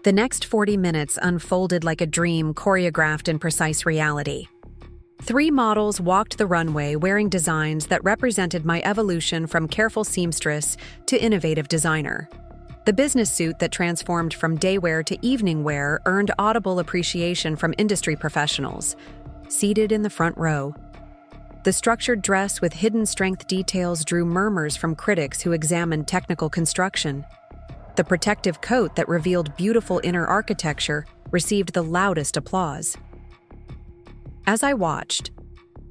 The next 40 minutes unfolded like a dream choreographed in precise reality. 3 models walked the runway wearing designs that represented my evolution from careful seamstress to innovative designer. The business suit that transformed from day wear to evening wear earned audible appreciation from industry professionals, seated in the front row. The structured dress with hidden strength details drew murmurs from critics who examined technical construction. The protective coat that revealed beautiful inner architecture received the loudest applause. As I watched,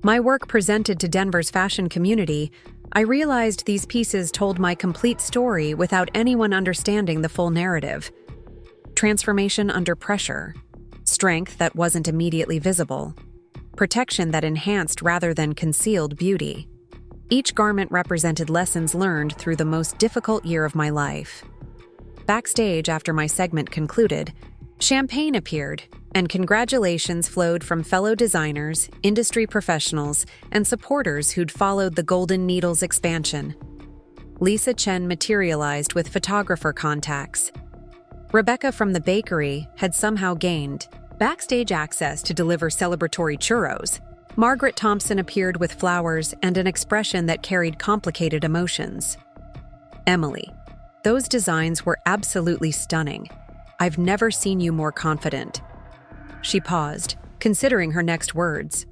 my work presented to Denver's fashion community, I realized these pieces told my complete story without anyone understanding the full narrative. Transformation under pressure, strength that wasn't immediately visible, protection that enhanced rather than concealed beauty. Each garment represented lessons learned through the most difficult year of my life. Backstage, after my segment concluded, champagne appeared, and congratulations flowed from fellow designers, industry professionals, and supporters who'd followed the Golden Needle's expansion. Lisa Chen materialized with photographer contacts. Rebecca from the bakery had somehow gained backstage access to deliver celebratory churros. Margaret Thompson appeared with flowers and an expression that carried complicated emotions. Emily, those designs were absolutely stunning. I've never seen you more confident. She paused, considering her next words.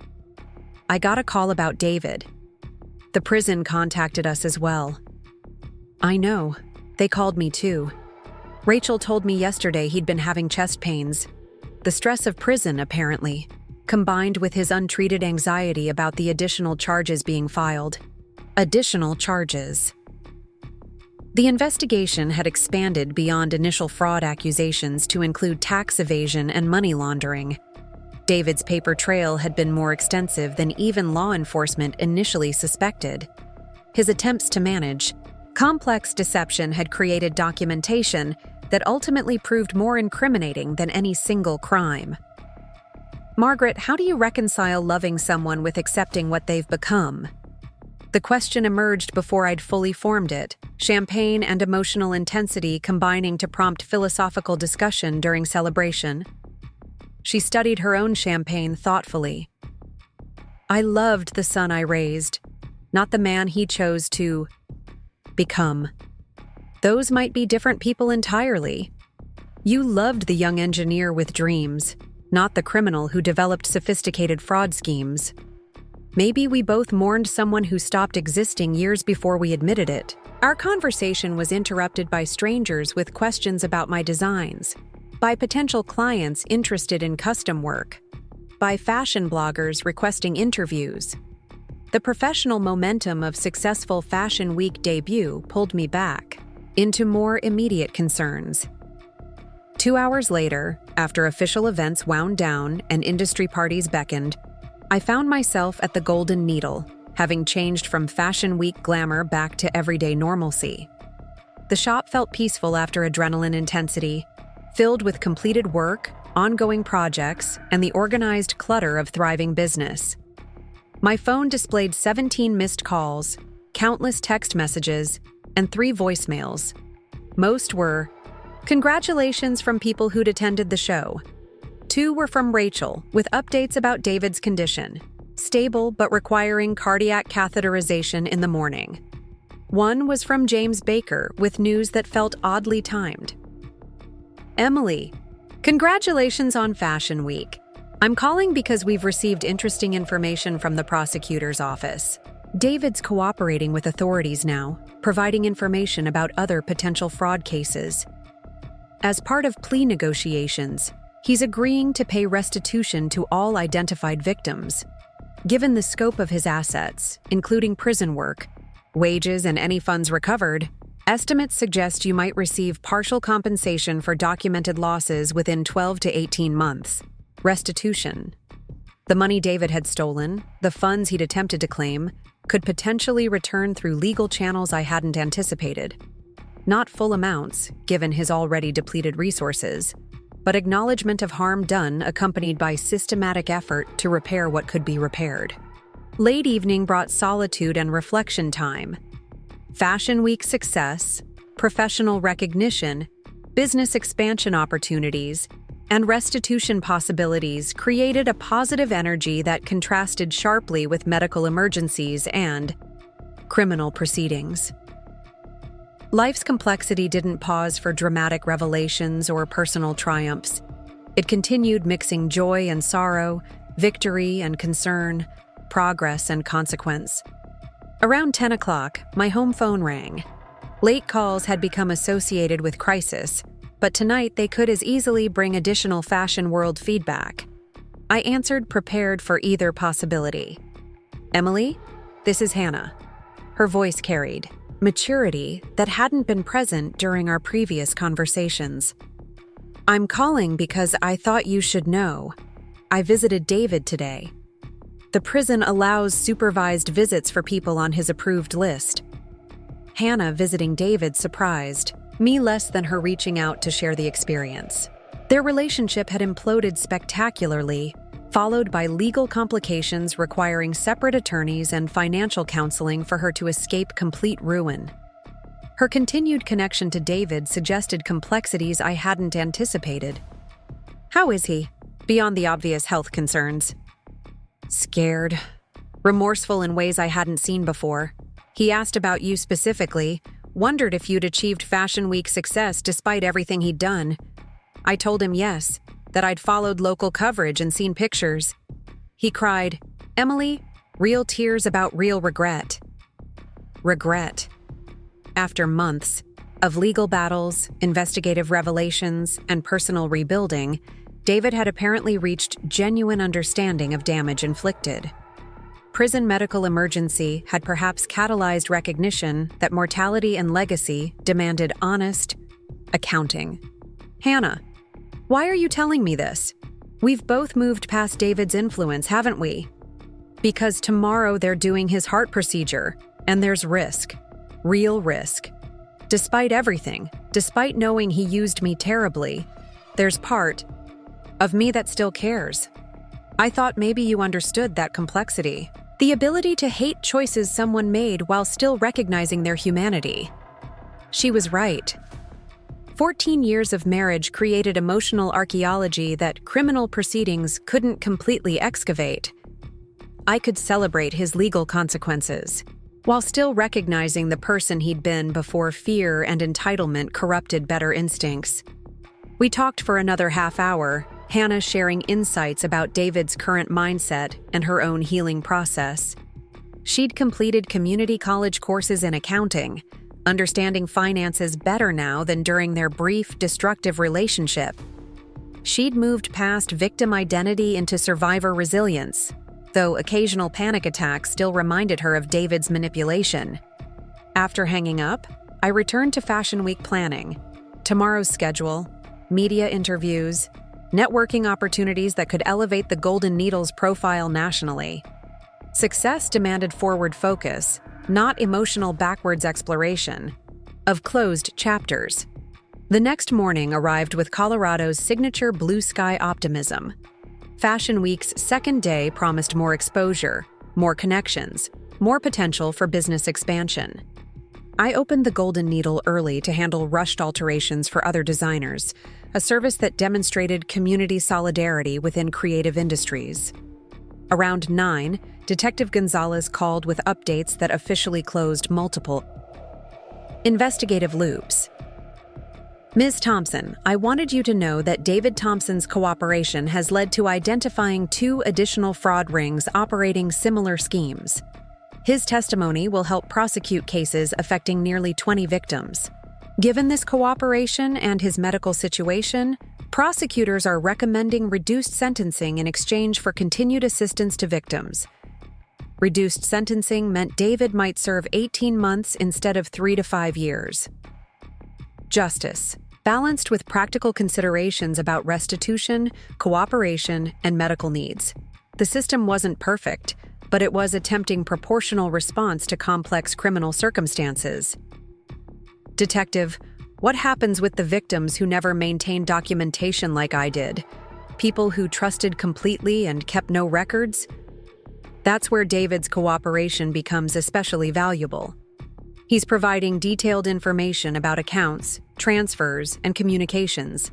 I got a call about David. The prison contacted us as well. I know. They called me too. Rachel told me yesterday he'd been having chest pains. The stress of prison, apparently, combined with his untreated anxiety about the additional charges being filed. Additional charges. The investigation had expanded beyond initial fraud accusations to include tax evasion and money laundering. David's paper trail had been more extensive than even law enforcement initially suspected. His attempts to manage complex deception had created documentation that ultimately proved more incriminating than any single crime. Margaret, how do you reconcile loving someone with accepting what they've become? The question emerged before I'd fully formed it, champagne and emotional intensity combining to prompt philosophical discussion during celebration. She studied her own champagne thoughtfully. I loved the son I raised, not the man he chose to become. Those might be different people entirely. You loved the young engineer with dreams, not the criminal who developed sophisticated fraud schemes. Maybe we both mourned someone who stopped existing years before we admitted it. Our conversation was interrupted by strangers with questions about my designs, by potential clients interested in custom work, by fashion bloggers requesting interviews. The professional momentum of successful Fashion Week debut pulled me back into more immediate concerns. 2 hours later, after official events wound down and industry parties beckoned, I found myself at the Golden Needle, having changed from Fashion Week glamour back to everyday normalcy. The shop felt peaceful after adrenaline intensity, filled with completed work, ongoing projects, and the organized clutter of thriving business. My phone displayed 17 missed calls, countless text messages, and 3 voicemails. Most were, "Congratulations" from people who'd attended the show. 2 were from Rachel, with updates about David's condition, stable but requiring cardiac catheterization in the morning. 1 was from James Baker, with news that felt oddly timed. Emily, congratulations on Fashion Week. I'm calling because we've received interesting information from the prosecutor's office. David's cooperating with authorities now, providing information about other potential fraud cases. As part of plea negotiations, he's agreeing to pay restitution to all identified victims. Given the scope of his assets, including prison work, wages, and any funds recovered, estimates suggest you might receive partial compensation for documented losses within 12 to 18 months. Restitution. The money David had stolen, the funds he'd attempted to claim, could potentially return through legal channels I hadn't anticipated. Not full amounts, given his already depleted resources, but acknowledgement of harm done accompanied by systematic effort to repair what could be repaired. Late evening brought solitude and reflection time. Fashion Week success, professional recognition, business expansion opportunities, and restitution possibilities created a positive energy that contrasted sharply with medical emergencies and criminal proceedings. Life's complexity didn't pause for dramatic revelations or personal triumphs. It continued mixing joy and sorrow, victory and concern, progress and consequence. Around 10 o'clock, my home phone rang. Late calls had become associated with crisis, but tonight they could as easily bring additional fashion world feedback. I answered, prepared for either possibility. "Emily, this is Hannah." Her voice carried maturity that hadn't been present during our previous conversations. "I'm calling because I thought you should know. I visited David today. The prison allows supervised visits for people on his approved list." Hannah visiting David surprised me less than her reaching out to share the experience. Their relationship had imploded spectacularly, followed by legal complications requiring separate attorneys and financial counseling for her to escape complete ruin. Her continued connection to David suggested complexities I hadn't anticipated. "How is he, beyond the obvious health concerns?" "Scared. Remorseful in ways I hadn't seen before. He asked about you specifically, wondered if you'd achieved Fashion Week success despite everything he'd done. I told him yes, that I'd followed local coverage and seen pictures. He cried, 'Emily, real tears about real regret.'" Regret. After months of legal battles, investigative revelations, and personal rebuilding, David had apparently reached genuine understanding of damage inflicted. Prison medical emergency had perhaps catalyzed recognition that mortality and legacy demanded honest accounting. "Hannah, why are you telling me this? We've both moved past David's influence, haven't we?" "Because tomorrow they're doing his heart procedure, and there's risk. Real risk. Despite everything, despite knowing he used me terribly, there's part of me that still cares. I thought maybe you understood that complexity. The ability to hate choices someone made while still recognizing their humanity." She was right. 14 years of marriage created emotional archaeology that criminal proceedings couldn't completely excavate. I could celebrate his legal consequences, while still recognizing the person he'd been before fear and entitlement corrupted better instincts. We talked for another half hour, Hannah sharing insights about David's current mindset and her own healing process. She'd completed community college courses in accounting, understanding finances better now than during their brief, destructive relationship. She'd moved past victim identity into survivor resilience, though occasional panic attacks still reminded her of David's manipulation. After hanging up, I returned to Fashion Week planning. Tomorrow's schedule, media interviews, networking opportunities that could elevate the Golden Needle's profile nationally. Success demanded forward focus, not emotional backwards exploration of closed chapters. The next morning arrived with Colorado's signature blue sky optimism. Fashion Week's second day promised more exposure, more connections, more potential for business expansion. I opened the Golden Needle early to handle rushed alterations for other designers, a service that demonstrated community solidarity within creative industries. Around 9, Detective Gonzalez called with updates that officially closed multiple investigative loops. "Ms. Thompson, I wanted you to know that David Thompson's cooperation has led to identifying 2 additional fraud rings operating similar schemes. His testimony will help prosecute cases affecting nearly 20 victims. Given this cooperation and his medical situation, prosecutors are recommending reduced sentencing in exchange for continued assistance to victims." Reduced sentencing meant David might serve 18 months instead of 3 to 5 years. Justice, balanced with practical considerations about restitution, cooperation, and medical needs. The system wasn't perfect, but it was attempting proportional response to complex criminal circumstances. "Detective, what happens with the victims who never maintained documentation like I did? People who trusted completely and kept no records?" That's where David's cooperation becomes especially valuable. He's providing detailed information about accounts, transfers, and communications.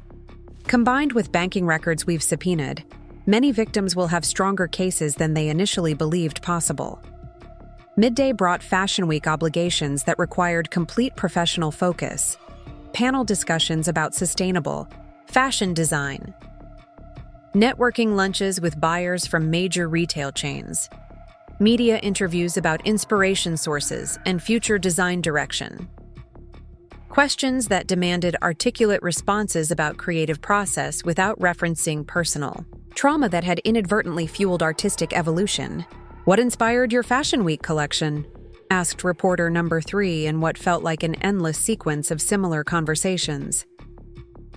Combined with banking records we've subpoenaed, many victims will have stronger cases than they initially believed possible. Midday brought Fashion Week obligations that required complete professional focus, panel discussions about sustainable fashion design, networking lunches with buyers from major retail chains, media interviews about inspiration sources and future design direction. Questions that demanded articulate responses about creative process without referencing personal trauma that had inadvertently fueled artistic evolution. "What inspired your Fashion Week collection?" asked reporter number 3 in what felt like an endless sequence of similar conversations.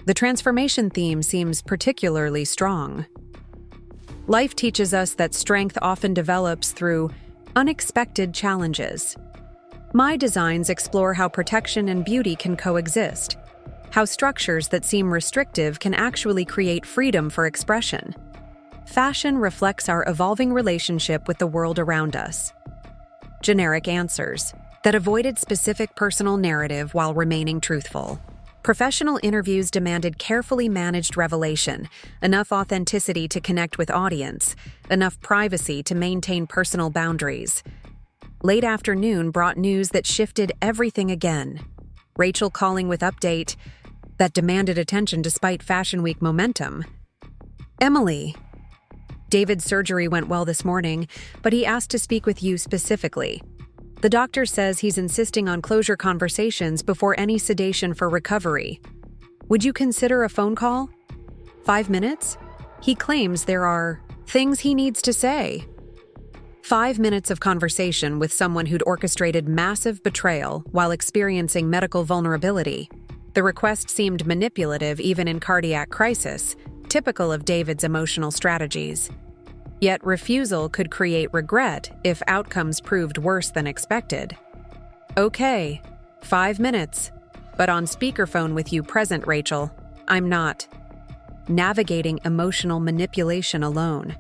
The transformation theme seems particularly strong. Life teaches us that strength often develops through unexpected challenges. My designs explore how protection and beauty can coexist, how structures that seem restrictive can actually create freedom for expression. Fashion reflects our evolving relationship with the world around us. Generic answers that avoided specific personal narrative while remaining truthful. Professional interviews demanded carefully managed revelation, enough authenticity to connect with audience, enough privacy to maintain personal boundaries. Late afternoon brought news that shifted everything again. Rachel calling with update that demanded attention despite Fashion Week momentum. "Emily, David's surgery went well this morning, but he asked to speak with you specifically. The doctor says he's insisting on closure conversations before any sedation for recovery. Would you consider a phone call? 5 minutes? He claims there are things he needs to say." 5 minutes of conversation with someone who'd orchestrated massive betrayal while experiencing medical vulnerability. The request seemed manipulative even in cardiac crisis, typical of David's emotional strategies. Yet refusal could create regret if outcomes proved worse than expected. "Okay, 5 minutes, but on speakerphone with you present, Rachel. I'm not navigating emotional manipulation alone."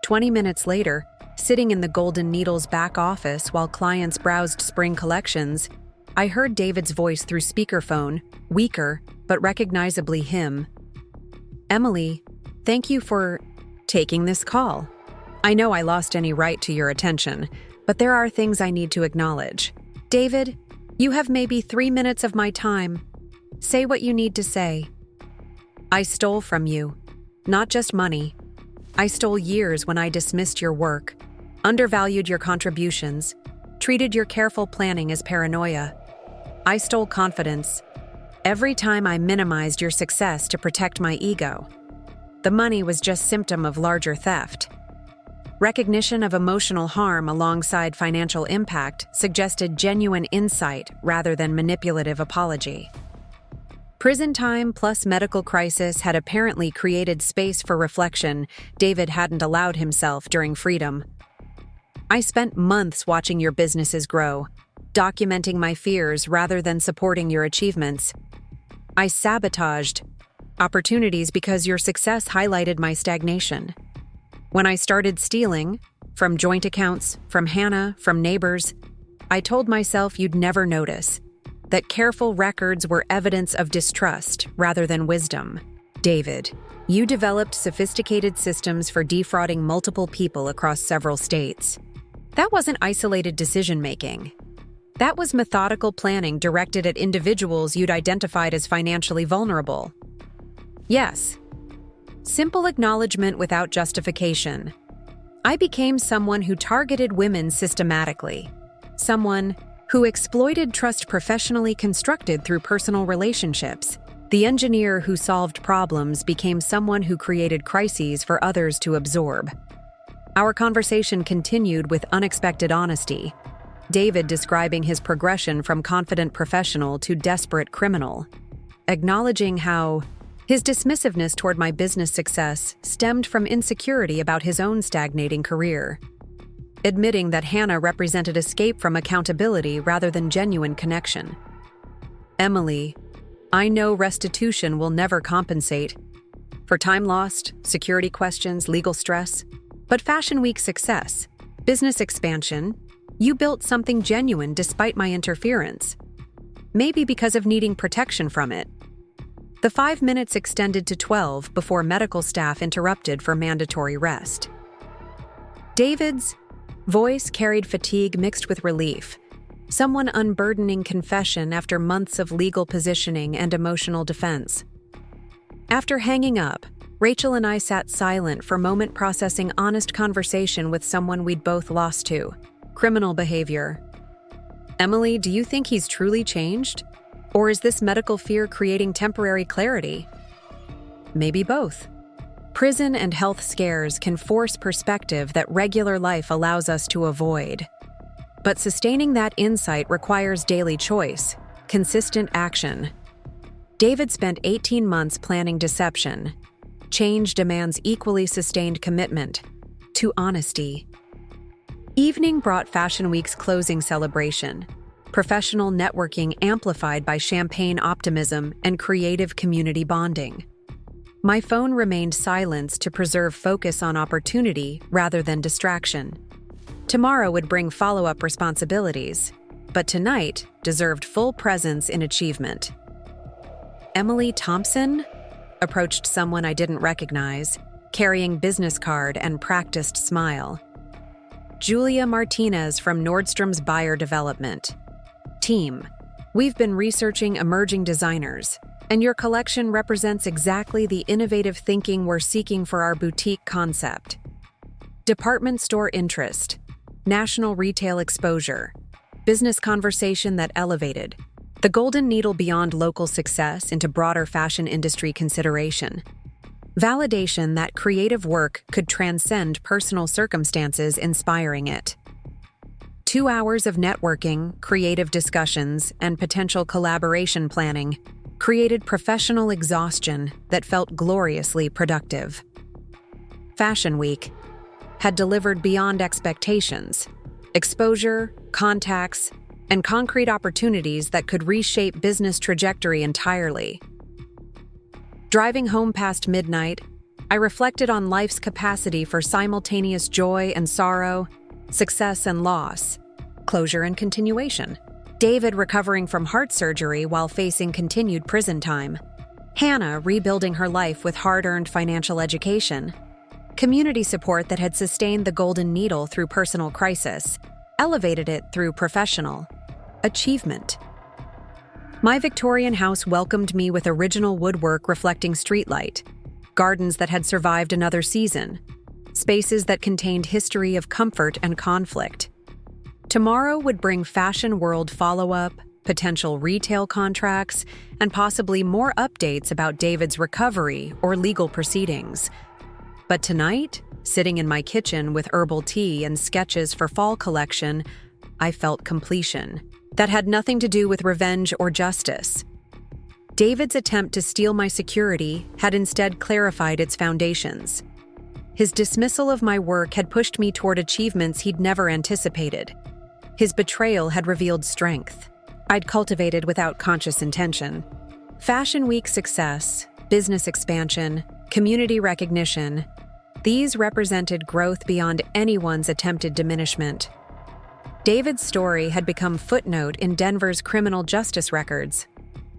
20 minutes later, sitting in the Golden Needle's back office while clients browsed spring collections, I heard David's voice through speakerphone, weaker, but recognizably him. "Emily, thank you for taking this call. I know I lost any right to your attention, but there are things I need to acknowledge. David, you have maybe 3 minutes of my time. Say what you need to say." "I stole from you. Not just money. I stole years when I dismissed your work, undervalued your contributions, treated your careful planning as paranoia. I stole confidence. Every time I minimized your success to protect my ego. The money was just symptom of larger theft. Recognition of emotional harm alongside financial impact suggested genuine insight rather than manipulative apology. Prison time plus medical crisis had apparently created space for reflection David hadn't allowed himself during freedom. "I spent months watching your businesses grow, documenting my fears rather than supporting your achievements. I sabotaged opportunities because your success highlighted my stagnation. When I started stealing, from joint accounts, from Hannah, from neighbors, I told myself you'd never notice, that careful records were evidence of distrust rather than wisdom. David, you developed sophisticated systems for defrauding multiple people across several states. That wasn't isolated decision-making. That was methodical planning directed at individuals you'd identified as financially vulnerable. Yes. Simple acknowledgement without justification. I became someone who targeted women systematically. Someone who exploited trust professionally constructed through personal relationships. The engineer who solved problems became someone who created crises for others to absorb." Our conversation continued with unexpected honesty, David describing his progression from confident professional to desperate criminal, acknowledging how his dismissiveness toward my business success stemmed from insecurity about his own stagnating career, admitting that Hannah represented escape from accountability rather than genuine connection. "Emily, I know restitution will never compensate for time lost, security questions, legal stress, but Fashion Week success, business expansion, you built something genuine despite my interference. Maybe because of needing protection from it." The 5 minutes extended to 12 before medical staff interrupted for mandatory rest. David's voice carried fatigue mixed with relief, someone unburdening confession after months of legal positioning and emotional defense. After hanging up, Rachel and I sat silent for a moment processing honest conversation with someone we'd both lost to. Criminal behavior. "Emily, do you think he's truly changed? Or is this medical fear creating temporary clarity? Maybe both. Prison and health scares can force perspective that regular life allows us to avoid. But sustaining that insight requires daily choice, consistent action. David spent 18 months planning deception. Change demands equally sustained commitment to honesty. Evening brought Fashion Week's closing celebration, professional networking amplified by champagne optimism and creative community bonding. My phone remained silenced to preserve focus on opportunity rather than distraction. Tomorrow would bring follow-up responsibilities, but tonight deserved full presence in achievement. Emily Thompson approached someone I didn't recognize, carrying business card and practiced smile. Julia Martinez from Nordstrom's Buyer Development. Team, we've been researching emerging designers, and your collection represents exactly the innovative thinking we're seeking for our boutique concept. Department store interest, national retail exposure, business conversation that elevated, the golden needle beyond local success into broader fashion industry consideration. Validation that creative work could transcend personal circumstances inspiring it. 2 hours of networking, creative discussions, and potential collaboration planning created professional exhaustion that felt gloriously productive. Fashion Week had delivered beyond expectations, exposure, contacts, and concrete opportunities that could reshape business trajectory entirely. Driving home past midnight, I reflected on life's capacity for simultaneous joy and sorrow, success and loss, closure and continuation. David recovering from heart surgery while facing continued prison time. Hannah rebuilding her life with hard-earned financial education. Community support that had sustained the golden needle through personal crisis, elevated it through professional achievement. My Victorian house welcomed me with original woodwork reflecting streetlight, gardens that had survived another season, spaces that contained history of comfort and conflict. Tomorrow would bring fashion world follow-up, potential retail contracts, and possibly more updates about David's recovery or legal proceedings. But tonight, sitting in my kitchen with herbal tea and sketches for fall collection, I felt completion. That had nothing to do with revenge or justice. David's attempt to steal my security had instead clarified its foundations. His dismissal of my work had pushed me toward achievements he'd never anticipated. His betrayal had revealed strength I'd cultivated without conscious intention. Fashion Week success, business expansion, community recognition, these represented growth beyond anyone's attempted diminishment. David's story had become footnote in Denver's criminal justice records.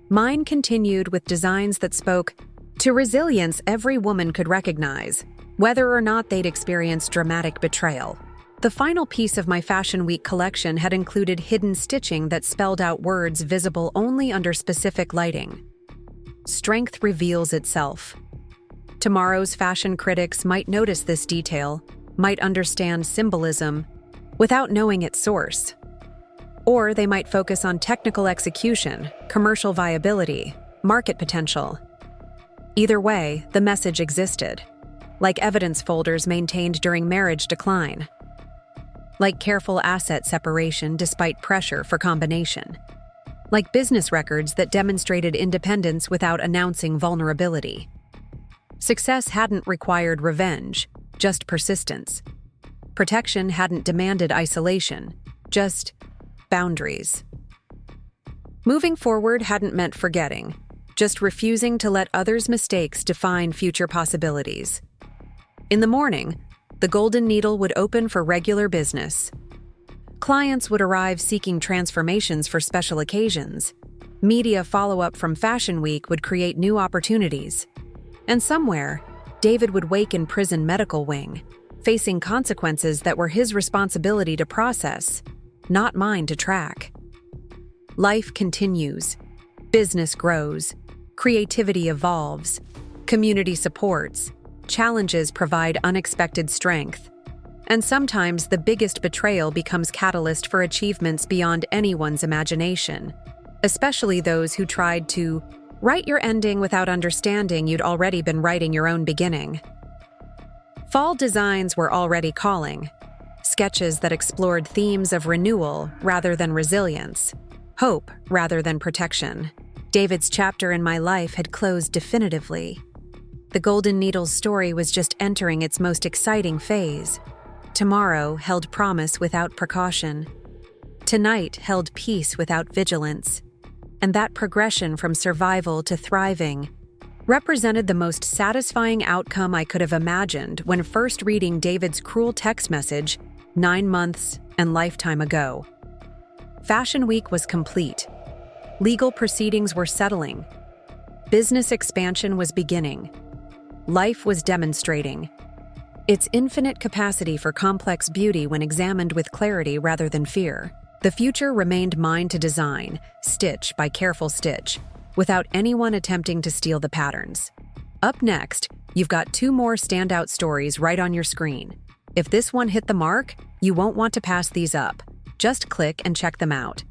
Mine continued with designs that spoke to resilience every woman could recognize, whether or not they'd experienced dramatic betrayal. The final piece of my Fashion Week collection had included hidden stitching that spelled out words visible only under specific lighting. Strength reveals itself. Tomorrow's fashion critics might notice this detail, might understand symbolism, without knowing its source. Or they might focus on technical execution, commercial viability, market potential. Either way, the message existed, like evidence folders maintained during marriage decline, like careful asset separation despite pressure for combination, like business records that demonstrated independence without announcing vulnerability. Success hadn't required revenge, just persistence. Protection hadn't demanded isolation, just boundaries. Moving forward hadn't meant forgetting, just refusing to let others' mistakes define future possibilities. In the morning, the golden needle would open for regular business. Clients would arrive seeking transformations for special occasions. Media follow-up from Fashion Week would create new opportunities. And somewhere, David would wake in prison medical wing, facing consequences that were his responsibility to process, not mine to track. Life continues. Business grows. Creativity evolves. Community supports. Challenges provide unexpected strength. And sometimes the biggest betrayal becomes catalyst for achievements beyond anyone's imagination. especially those who tried to write your ending without understanding you'd already been writing your own beginning. Fall designs were already calling, sketches that explored themes of renewal rather than resilience, hope rather than protection. David's chapter in my life had closed definitively. The Golden Needle's story was just entering its most exciting phase. Tomorrow held promise without precaution. Tonight held peace without vigilance. And that progression from survival to thriving represented the most satisfying outcome I could have imagined when first reading David's cruel text message 9 months and lifetime ago. Fashion Week was complete. Legal proceedings were settling. Business expansion was beginning. Life was demonstrating its infinite capacity for complex beauty when examined with clarity rather than fear. The future remained mine to design, stitch by careful stitch, without anyone attempting to steal the patterns. Up next, you've got 2 more standout stories right on your screen. If this one hit the mark, you won't want to pass these up. Just click and check them out.